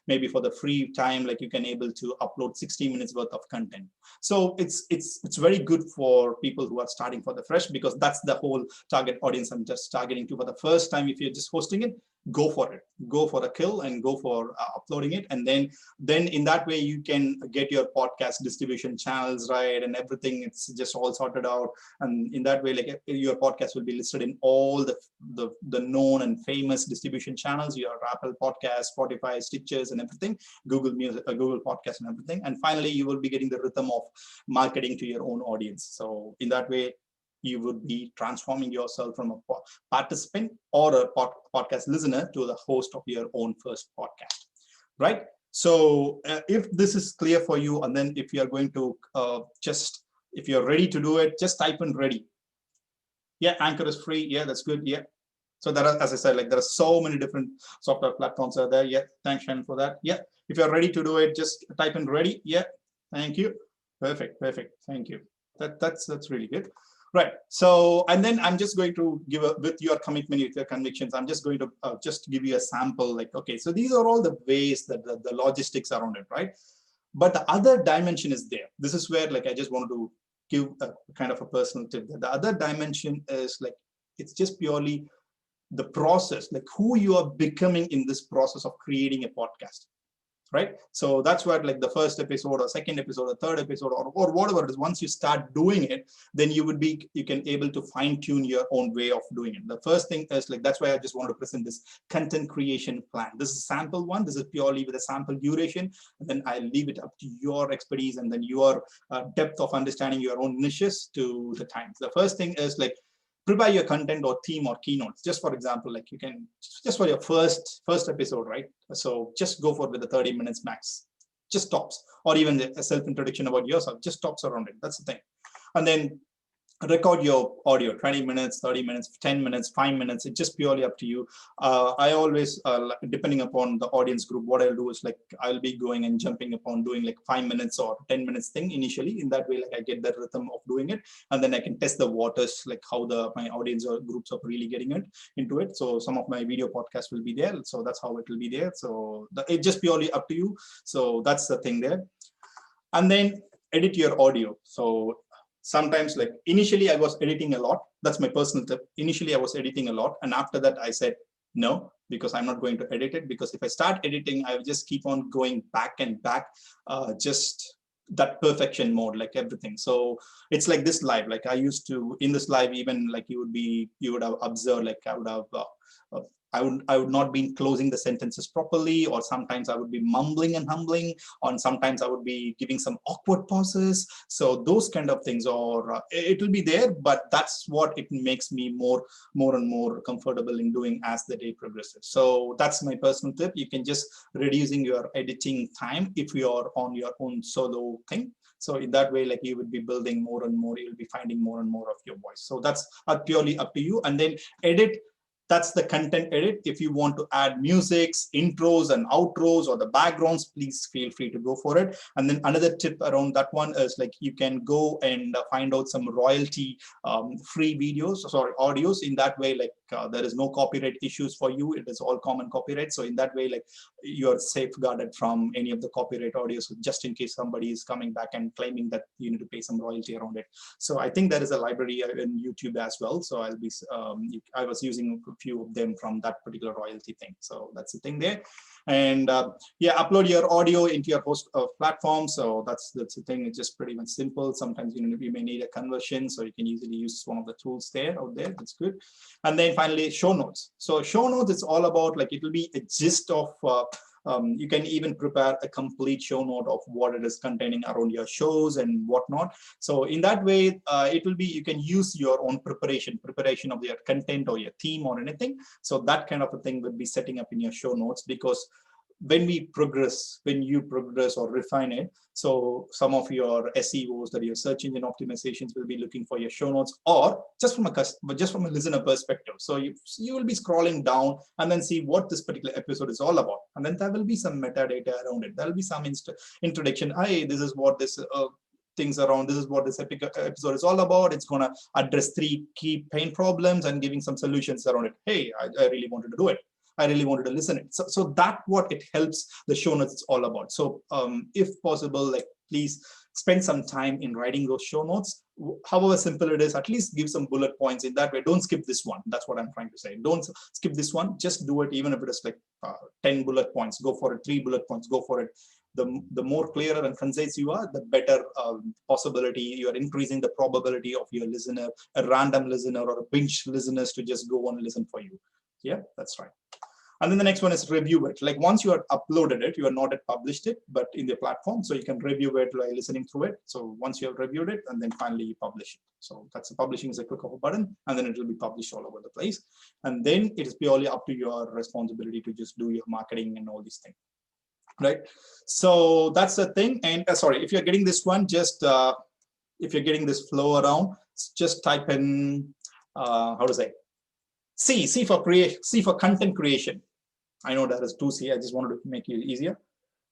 maybe for the free time, like you can able to upload 60 minutes worth of content. So it's very good for people who are starting for the fresh, because that's the whole target audience I'm just targeting to for the first time. If you're just hosting it, go for it, go for the kill and go for uploading it. And then in that way, you can get your podcast distribution channels right and everything. It's just all sorted out. And in that way, like your podcast will be listed in all the known and famous distribution channels, your Apple Podcast, Spotify, Stitchers and everything, Google Music, Google Podcast and everything. And finally, you will be getting the rhythm of marketing to your own audience. So in that way, you would be transforming yourself from a participant or a podcast listener to the host of your own first podcast, right? So if this is clear for you, and then if you're going to if you're ready to do it, just type in ready. Yeah, Anchor is free. Yeah, that's good. Yeah. So there are, as I said, like there are so many different software platforms out there. Yeah, thanks, Shannon, for that. Yeah, if you're ready to do it, just type in ready. Yeah, thank you. Perfect. Thank you. That's really good. Right. So, and then I'm just going to give with your commitment, with your convictions, I'm just going to just give you a sample. Like, okay, so these are all the ways that the logistics around it, right? But the other dimension is there. This is where, like, I just wanted to give a kind of a personal tip. The other dimension is like, it's just purely the process, like who you are becoming in this process of creating a podcast. Right. So that's what, like the first episode or second episode or third episode or whatever it is, once you start doing it, then you can able to fine tune your own way of doing it. The first thing is like, that's why I just wanted to present this content creation plan. This is sample one. This is purely with a sample duration. And then I leave it up to your expertise and then your depth of understanding your own niches to the times. The first thing is like, prepare your content or theme or keynotes. Just for example, like you can just for your first episode, right? So just go for with the 30 minutes max, just tops, or even a self-introduction about yourself, just tops around it. That's the thing. And then record your audio, 20 minutes, 30 minutes, 10 minutes, 5 minutes. It's just purely up to you. I always, depending upon the audience group, what I'll do is like, I'll be going and jumping upon doing like 5 minutes or 10 minutes thing initially. In that way, like I get the rhythm of doing it. And then I can test the waters, like how my audience or groups are really getting into it. So some of my video podcasts will be there. So that's how it will be there. So it's just purely up to you. So that's the thing there. And then edit your audio. So sometimes, like initially I was editing a lot. That's my personal tip. Initially I was editing a lot. And after that I said, no, because I'm not going to edit it, because if I start editing, I will just keep on going back and back, just that perfection mode, like everything. So it's like this live, like I used to, in this live, even like you would have observed, like I would not be closing the sentences properly, or sometimes I would be mumbling and humbling, or sometimes I would be giving some awkward pauses. So those kind of things, or it will be there, but that's what it makes me more and more comfortable in doing as the day progresses. So that's my personal tip. You can just reducing your editing time if you are on your own solo thing. So in that way, like you would be building more and more, you'll be finding more and more of your voice. So that's purely up to you. And then edit, that's the content edit. If you want to add musics, intros and outros, or the backgrounds, please feel free to go for it. And then another tip around that one is like you can go and find out some royalty free videos, sorry, audios. In that way, like there is no copyright issues for you. It is all common copyright. So in that way, like you're safeguarded from any of the copyright audios, just in case somebody is coming back and claiming that you need to pay some royalty around it. So I think there is a library in YouTube as well. So I'll be, I was using few of them from that particular royalty thing. So that's the thing there. And yeah, upload your audio into your host platform. So that's the thing. It's just pretty much simple. Sometimes you may need a conversion, so you can easily use one of the tools out there. That's good. And then finally, show notes. So show notes, it's all about like it will be a gist of you can even prepare a complete show note of what it is containing around your shows and whatnot. So in that way, it will be, you can use your own preparation of your content or your theme or anything. So that kind of a thing will be setting up in your show notes, because when you progress or refine it, so some of your SEOs, that your search engine optimizations, will be looking for your show notes, or just from a listener perspective. So you will be scrolling down and then see what this particular episode is all about, and then there will be some metadata around it. There will be some introduction. Hey, this is what this things around. This is what this episode is all about. It's going to address 3 key pain problems and giving some solutions around it. Hey, I really wanted to do it. I really wanted to listen it. So that what it helps the show notes is all about. So if possible, like please spend some time in writing those show notes. However simple it is, at least give some bullet points in that way. Don't skip this one. That's what I'm trying to say. Don't skip this one. Just do it, even if it is like 10 bullet points. Go for it. 3 bullet points. Go for it. The more clearer and concise you are, the better possibility you are increasing the probability of your listener, a random listener or a binge listeners, to just go and listen for you. Yeah, that's right. And then the next one is review it. Like once you have uploaded it, you are not yet published it, but in the platform, so you can review it by listening through it. So once you have reviewed it, and then finally you publish it. So that's the publishing is a click of a button, and then it will be published all over the place. And then it is purely up to your responsibility to just do your marketing and all these things, right? So that's the thing. And sorry, if you're getting this one, just if you're getting this flow around, just type in how to say C for creation, C for content creation. I know that is 2C. I just wanted to make it easier.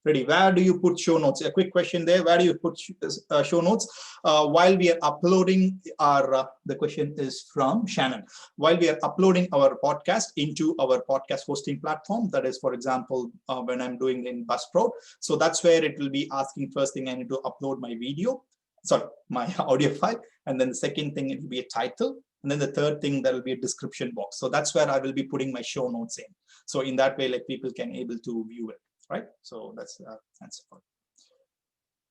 Ready? Where do you put show notes? A quick question there. Where do you put show notes? While we are uploading our, the question is from Shannon. While we are uploading our podcast into our podcast hosting platform, that is, for example, when I'm doing in Buzzsprout. So that's where it will be asking first thing, I need to upload my video, sorry, my audio file. And then the second thing, it will be a title. And then the third thing, there will be a description box. So that's where I will be putting my show notes in. So in that way, like people can able to view it, right? So that's the answer for it.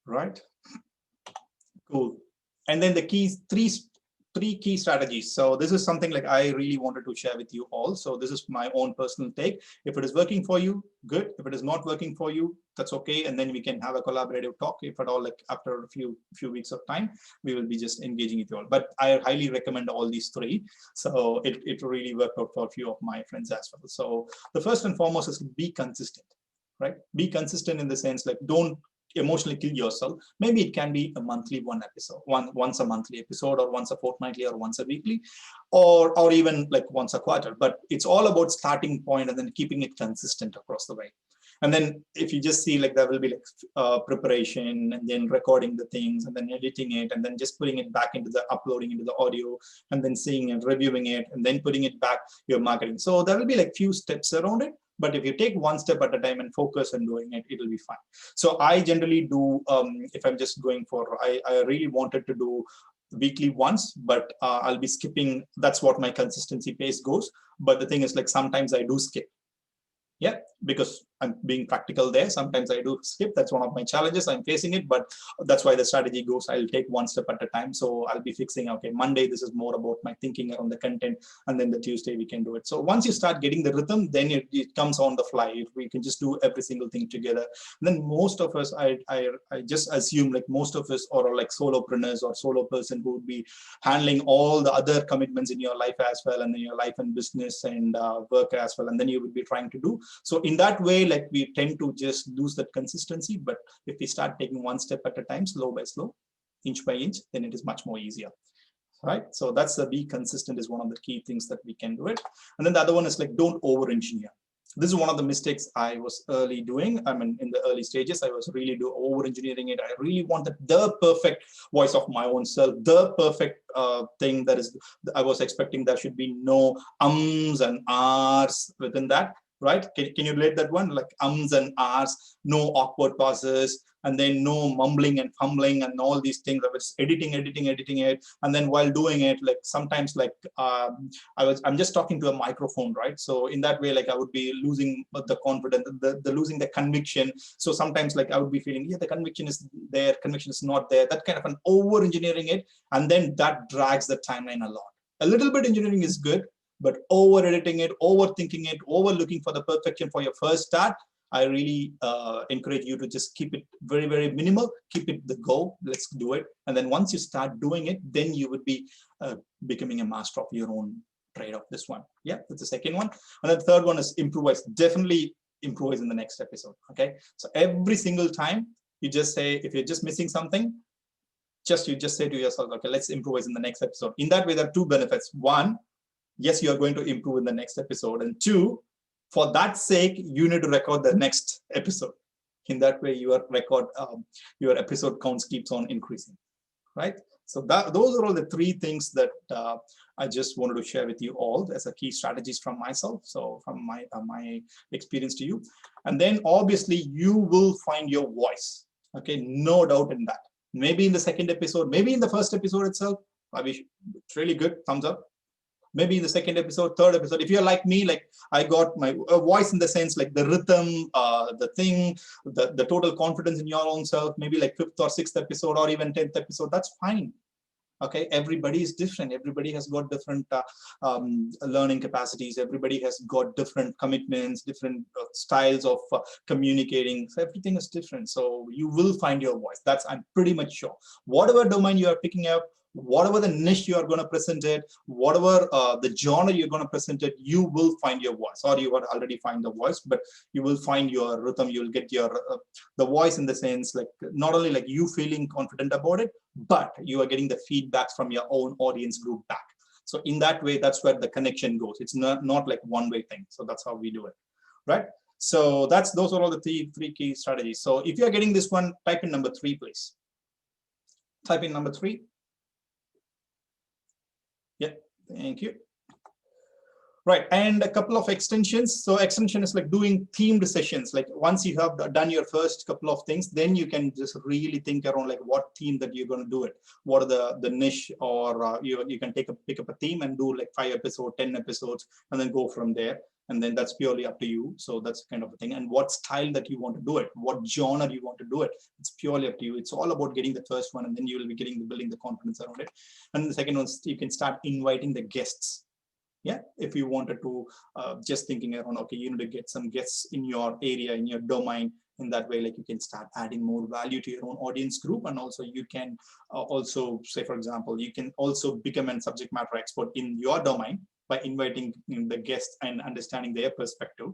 Right? Cool. And then the keys, three key strategies. So this is something like I really wanted to share with you all. So this is my own personal take. If it is working for you, good. If it is not working for you, that's okay. And then we can have a collaborative talk. If at all, like after a few weeks of time, we will be just engaging with you all. But I highly recommend all these 3. So it really worked out for a few of my friends as well. So the first and foremost is be consistent, right? Be consistent in the sense, like don't emotionally kill yourself. Maybe it can be a monthly once a monthly episode, or once a fortnightly, or once a weekly, or even like once a quarter. But it's all about starting point and then keeping it consistent across the way. And then if you just see, like there will be like preparation, and then recording the things, and then editing it, and then just putting it back into the uploading into the audio, and then seeing and reviewing it, and then putting it back, your marketing. So there will be like few steps around it. But if you take one step at a time and focus on doing it, it'll be fine. So I generally do, if I'm just going for, I really wanted to do weekly once, but I'll be skipping. That's what my consistency pace goes. But the thing is, like sometimes I do skip. Yeah, because I'm being practical there. Sometimes I do skip. That's one of my challenges. I'm facing it, but that's why the strategy goes. I'll take one step at a time. So I'll be fixing, okay, Monday, this is more about my thinking around the content, and then the Tuesday we can do it. So once you start getting the rhythm, then it comes on the fly. We can just do every single thing together. And then most of us, I just assume like most of us are like solopreneurs or solo person who would be handling all the other commitments in your life as well, and in your life and business and work as well. And then you would be trying to do. So in that way, like we tend to just lose that consistency. But if we start taking one step at a time, slow by slow, inch by inch, then it is much more easier. Right? So that's the be consistent is one of the key things that we can do it. And then the other one is like, don't over engineer. This is one of the mistakes I was early doing. I mean, in the early stages, I was really over engineering it. I really wanted the perfect voice of my own self, the perfect thing that is, I was expecting there should be no ums and ahs within that. Right? Can you relate that one? Like ums and ahs, no awkward pauses, and then no mumbling and fumbling and all these things. I was editing it, and then while doing it, like sometimes like I'm just talking to a microphone, right? So in that way, like I would be losing the confidence, the losing the conviction. So sometimes like I would be feeling, yeah, the conviction is there, conviction is not there. That kind of an over engineering it, and then that drags the timeline a lot. A little bit engineering is good, but over editing it, overthinking it, over looking for the perfection for your first start, I really encourage you to just keep it very, very minimal, keep it the go, let's do it. And then once you start doing it, then you would be becoming a master of your own trade of this one. Yeah, that's the second one. And the third one is improvise. Definitely improvise in the next episode, okay? So every single time you just say, if you're just missing something, you just say to yourself, okay, let's improvise in the next episode. In that way, there are two benefits. One, yes, you are going to improve in the next episode. And two, for that sake, you need to record the next episode. In that way, your episode counts keeps on increasing, right? So those are all the three things that I just wanted to share with you all as a key strategies from myself. So from my experience to you. And then obviously you will find your voice. Okay, no doubt in that. Maybe in the second episode, maybe in the first episode itself, I wish it's really good, thumbs up. Maybe in the second episode, third episode, if you're like me, like I got my voice in the sense like the rhythm, the thing, the total confidence in your own self, maybe like fifth or sixth episode or even 10th episode, that's fine. Okay, everybody is different. Everybody has got different learning capacities. Everybody has got different commitments, different styles of communicating. So everything is different. So you will find your voice. That's, I'm pretty much sure. Whatever domain you are picking up, whatever the niche you are going to present it, whatever the genre you're going to present it, you will find your voice, or you would already find the voice, but you will find your rhythm. You'll get your the voice in the sense like not only like you feeling confident about it, but you are getting the feedbacks from your own audience group back. So in that way, that's where the connection goes. It's not like one-way thing. So that's how we do it, right? So those are all the three key strategies. So if you're getting this one, type in number 3, please. Type in number 3. Yeah, thank you. Right, and a couple of extensions. So extension is like doing themed sessions. Like once you have done your first couple of things, then you can just really think around like what theme that you're going to do it. What are the niche, or you can pick up a theme and do like 5 episodes, 10 episodes, and then go from there. And then that's purely up to you. So that's kind of a thing. And what style that you want to do it, what genre you want to do it, it's purely up to you. It's all about getting the first one, and then you will be building the confidence around it. And the second one is you can start inviting the guests. Yeah, if you wanted to just thinking around, okay, you need to get some guests in your area, in your domain. In that way, like you can start adding more value to your own audience group. And also you can also say, for example, you can also become a subject matter expert in your domain by inviting the guests and understanding their perspective.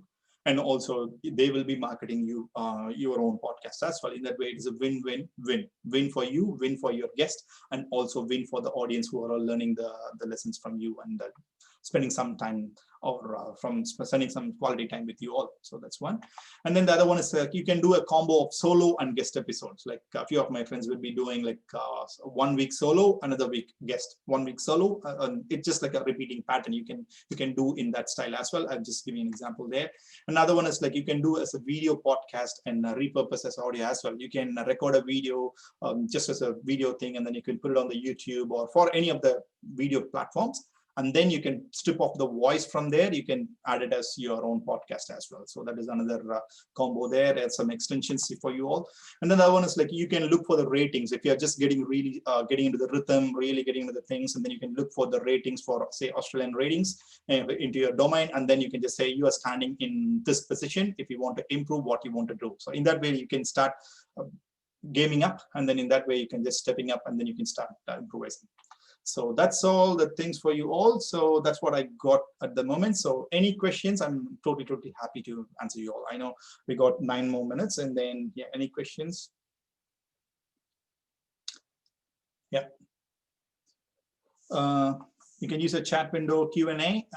And also they will be marketing you your own podcast as well. In that way, it is a win-win-win. Win for you, win for your guest, and also win for the audience who are all learning the lessons from you and spending some time or from spending some quality time with you all. So that's one. And then the other one is you can do a combo of solo and guest episodes. Like a few of my friends will be doing like 1 week solo, another week guest, 1 week solo. It's just like a repeating pattern. You can do in that style as well. I'll just give you an example there. Another one is like you can do as a video podcast and repurpose as audio as well. You can record a video just as a video thing, and then you can put it on the YouTube or for any of the video platforms. And then you can strip off the voice from there. You can add it as your own podcast as well. So that is another combo there, and some extensions for you all. And then the other one is like you can look for the ratings if you're just getting really getting into the rhythm, really getting into the things, and then you can look for the ratings for, say, Australian ratings into your domain, and then you can just say you are standing in this position if you want to improve what you want to do. So in that way you can start gaming up, and then in that way you can just stepping up, and then you can start improvising. So that's all the things for you all. So that's what I got at the moment. So any questions, I'm totally happy to answer you all. I know we got 9 more minutes, and then yeah, any questions? Yeah. You can use a chat window Q&A,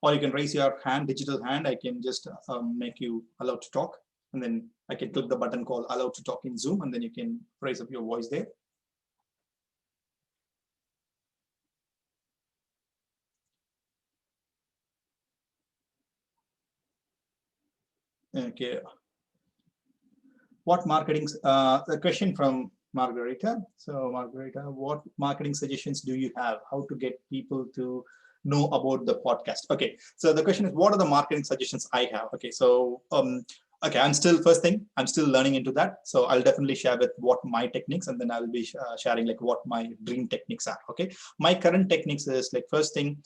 or you can raise your hand, digital hand. I can just make you allowed to talk, and then I can click the button called allowed to talk in Zoom, and then you can raise up your voice there. Okay. What marketing, the question from Margarita. So Margarita, what marketing suggestions do you have? How to get people to know about the podcast? Okay, so the question is, what are the marketing suggestions I have? Okay, so okay, I'm still learning into that. So I'll definitely share with what my techniques, and then I'll be sharing like what my dream techniques are. Okay, my current techniques is like, first thing,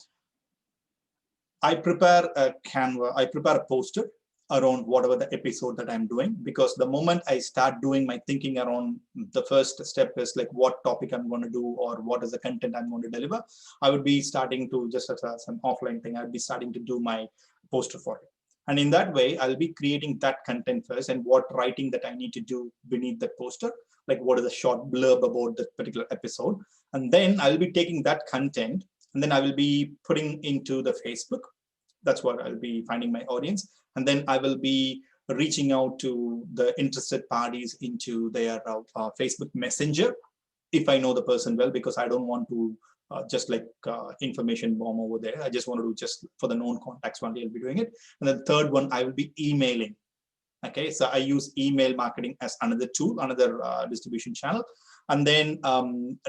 I prepare a Canva, I prepare a poster around whatever the episode that I'm doing, because the moment I start doing my thinking around, the first step is like what topic I'm going to do or what is the content I'm going to deliver, I would be starting to, just as an offline thing, I'd be starting to do my poster for it. And in that way, I'll be creating that content first, and what writing that I need to do beneath the poster, like what is a short blurb about that particular episode. And then I'll be taking that content, and then I will be putting into the Facebook. That's what I'll be finding my audience. And then I will be reaching out to the interested parties into their Facebook Messenger, if I know the person well, because I don't want to just like information bomb over there. I just want to do just for the known contacts only, I'll be doing it. And the third one, I will be emailing. Okay, so I use email marketing as another tool, another distribution channel. And then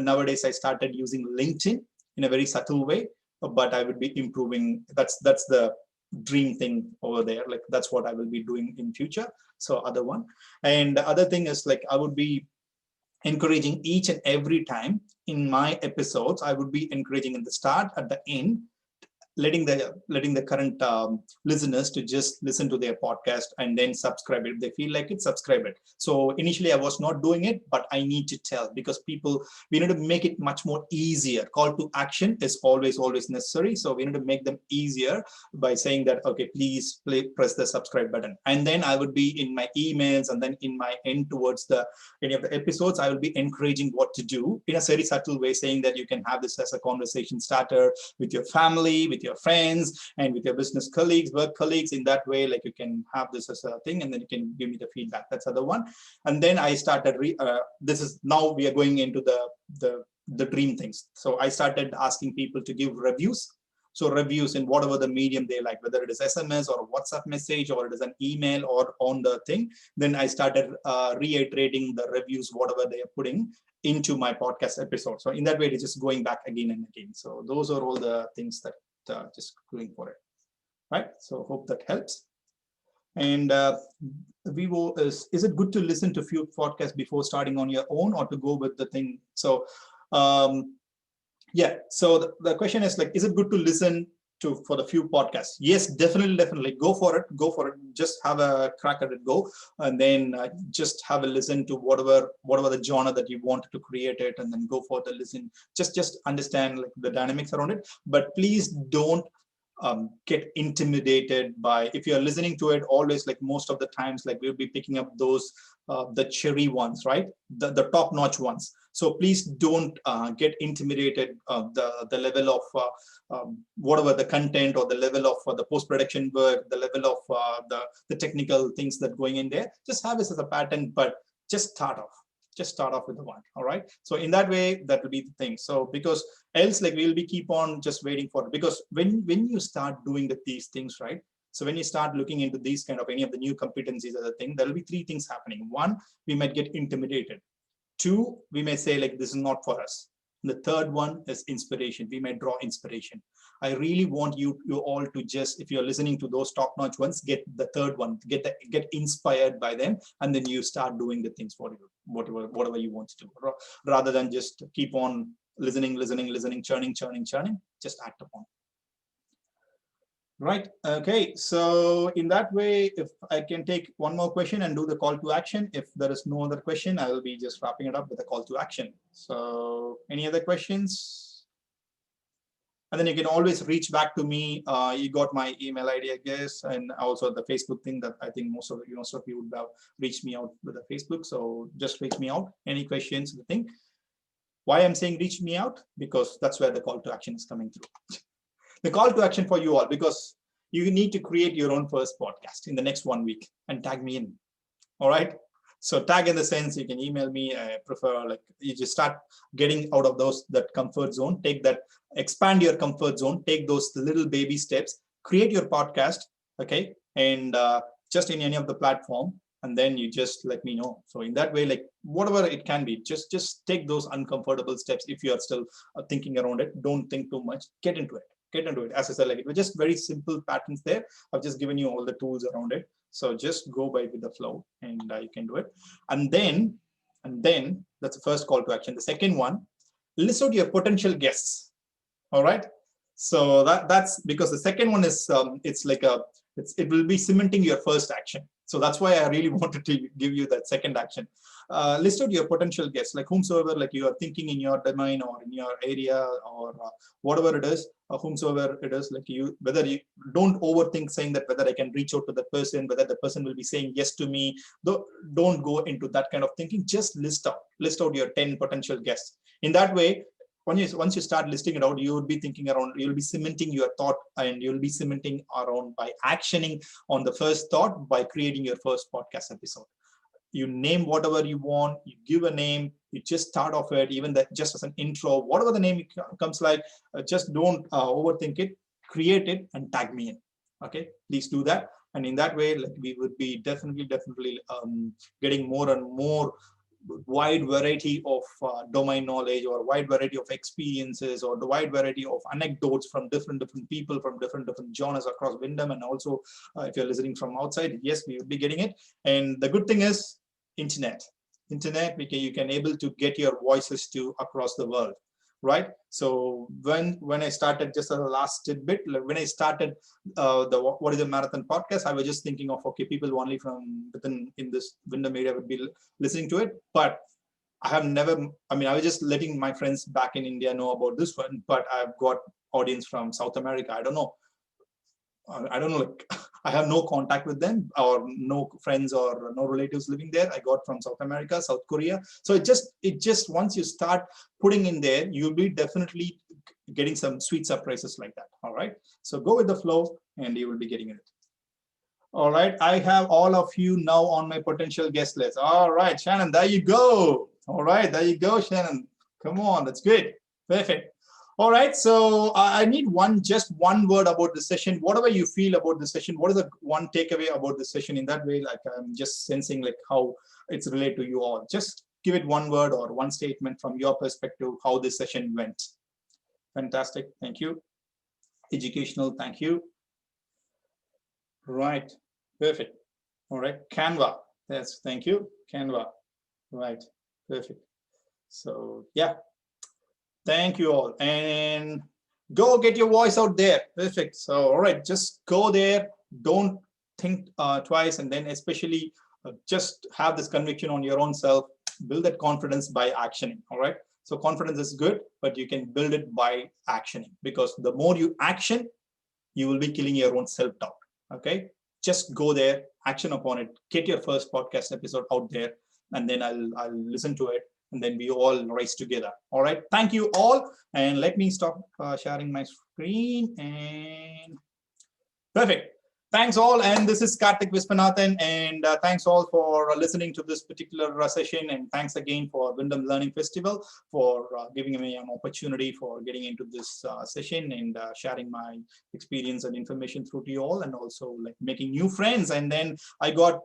nowadays I started using LinkedIn in a very subtle way, but I would be improving. That's the dream thing over there. Like that's what I will be doing in future. So other one. And the other thing is like I would be encouraging each and every time in my episodes, I would be encouraging in the start, at the end, letting the current listeners to just listen to their podcast and then subscribe it. If they feel like it, subscribe it. So initially I was not doing it, but I need to tell, because people, we need to make it much more easier. Call to action is always necessary. So we need to make them easier by saying that, okay, please press the subscribe button. And then I would be in my emails, and then in my end towards any of the episodes, I will be encouraging what to do in a very subtle way, saying that you can have this as a conversation starter with your family, with your friends, and with your business colleagues, work colleagues. In that way, like you can have this as a thing, and then you can give me the feedback. That's the other one. And then I started this is now we are going into the dream things. So I started asking people to give reviews. So reviews in whatever the medium they like, whether it is SMS or a WhatsApp message, or it is an email or on the thing. Then I started reiterating the reviews, whatever they are putting into my podcast episode. So in that way, it's just going back again and again. So those are all the things that just going for it, right? So hope that helps. And Vivo is it good to listen to few podcasts before starting on your own, or to go with the thing? So yeah, so the question is like, is it good to listen to for the few podcasts? Yes, definitely go for it. Just have a crack at it, go, and then just have a listen to whatever the genre that you want to create it, and then go for the listen. Just understand like the dynamics around it, but please don't get intimidated by, if you're listening to it always, like most of the times, like we'll be picking up those the cherry ones, right? The top-notch ones. So please don't get intimidated the level of whatever the content, or the level of the post-production work, the level of the technical things that going in there. Just have this as a pattern, but just start off with the one. All right, so in that way, that will be the thing. So because else, like we'll be keep on just waiting for it, because when you start doing these things, right? So when you start looking into these kind of any of the new competencies as a thing, there will be 3 things happening. 1, we might get intimidated. 2, we may say like, this is not for us. The third one is inspiration. We may draw inspiration. I really want you all to just, if you're listening to those top-notch ones, get the third one, get inspired by them, and then you start doing the things for you, whatever you want to do, rather than just keep on listening, churning. Just act upon. Right. Okay. So in that way, if I can take one more question and do the call to action. If there is no other question, I will be just wrapping it up with a call to action. So any other questions? And then you can always reach back to me. You got my email ID, I guess, and also the Facebook thing that I think most of you would have reached me out with the Facebook. So just reach me out. Any questions? The thing. Why I'm saying reach me out? Because that's where the call to action is coming through. The call to action for you all, because you need to create your own first podcast in the next 1 week and tag me in. All right. So tag in the sense you can email me. I prefer like you just start getting out of that comfort zone. Take that, expand your comfort zone. Take those little baby steps. Create your podcast. Okay, and just in any of the platform, and then you just let me know. So in that way, like whatever it can be, just take those uncomfortable steps. If you are still thinking around it, don't think too much. Get into it. As I said, like it was just very simple patterns there. I've just given you all the tools around it. So just go by with the flow, and you can do it. And then that's the first call to action. The second one, list out your potential guests. All right. So that's because the second one is it will be cementing your first action. So that's why I really wanted to give you that second action. List out your potential guests, like whomsoever, like you are thinking in your domain or in your area or whatever it is, whomsoever it is, like whether you don't overthink saying that whether I can reach out to the person, whether the person will be saying yes to me. Don't go into that kind of thinking. Just list out your 10 potential guests. In that way, once you start listing it out, you will be thinking around, you'll be cementing your thought, and you'll be cementing around by actioning on the first thought by creating your first podcast episode. You name whatever you want, you give a name, you just start off it, even that just as an intro, whatever the name comes like, just don't overthink it, create it and tag me in. Okay, please do that. And in that way, like we would be definitely getting more and more wide variety of domain knowledge, or wide variety of experiences, or the wide variety of anecdotes from different people from different genres across Wyndham. And also if you're listening from outside, yes, we will be getting it. And the good thing is internet, you can able to get your voices to across the world, right? So when I started, just as a last tidbit, like when I started the What is a Marathon podcast, I was just thinking of, okay, people only from within in this Wyndham area would be listening to it. But I have never, I was just letting my friends back in India know about this one, but I've got audience from South America. I don't know, like I have no contact with them, or no friends or no relatives living there. I got from South America, South Korea. So it just once you start putting in there, you'll be definitely getting some sweet surprises like that. All right. So go with the flow and you will be getting it. All right. I have all of you now on my potential guest list. All right, Shannon, there you go. All right, there you go, Shannon. Come on, that's good. Perfect. All right, so I need just one word about the session. Whatever you feel about the session, what is the one takeaway about the session? In that way, like I'm just sensing like how it's related to you all. Just give it one word or one statement from your perspective, how this session went. Fantastic, thank you. Educational, thank you. Right, perfect. All right, Canva, yes, thank you, Canva. Right, perfect. So yeah. Thank you all, and go get your voice out there. Perfect. So, all right, just go there. Don't think twice, and then especially just have this conviction on your own self. Build that confidence by actioning. All right. So confidence is good, but you can build it by actioning, because the more you action, you will be killing your own self-doubt. Okay. Just go there, action upon it. Get your first podcast episode out there, and then I'll listen to it. And then we all rise together. All right. Thank you all. And let me stop sharing my screen. And perfect. Thanks all, and this is Karthik Viswanathan, and thanks all for listening to this particular session, and thanks again for Wyndham Learning Festival for giving me an opportunity for getting into this session and sharing my experience and information through to you all, and also like making new friends. And then I got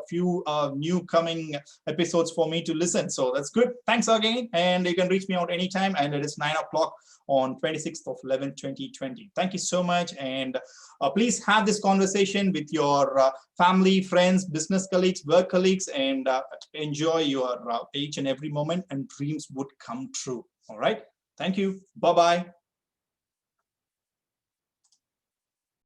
few new coming episodes for me to listen, so that's good. Thanks again, and you can reach me out anytime, and it is 9 o'clock on 26th of 11, 2020. Thank you so much, and please have this conversation with your family, friends, business colleagues, work colleagues, and enjoy your each and every moment, and dreams would come true. All right. Thank you. Bye-bye.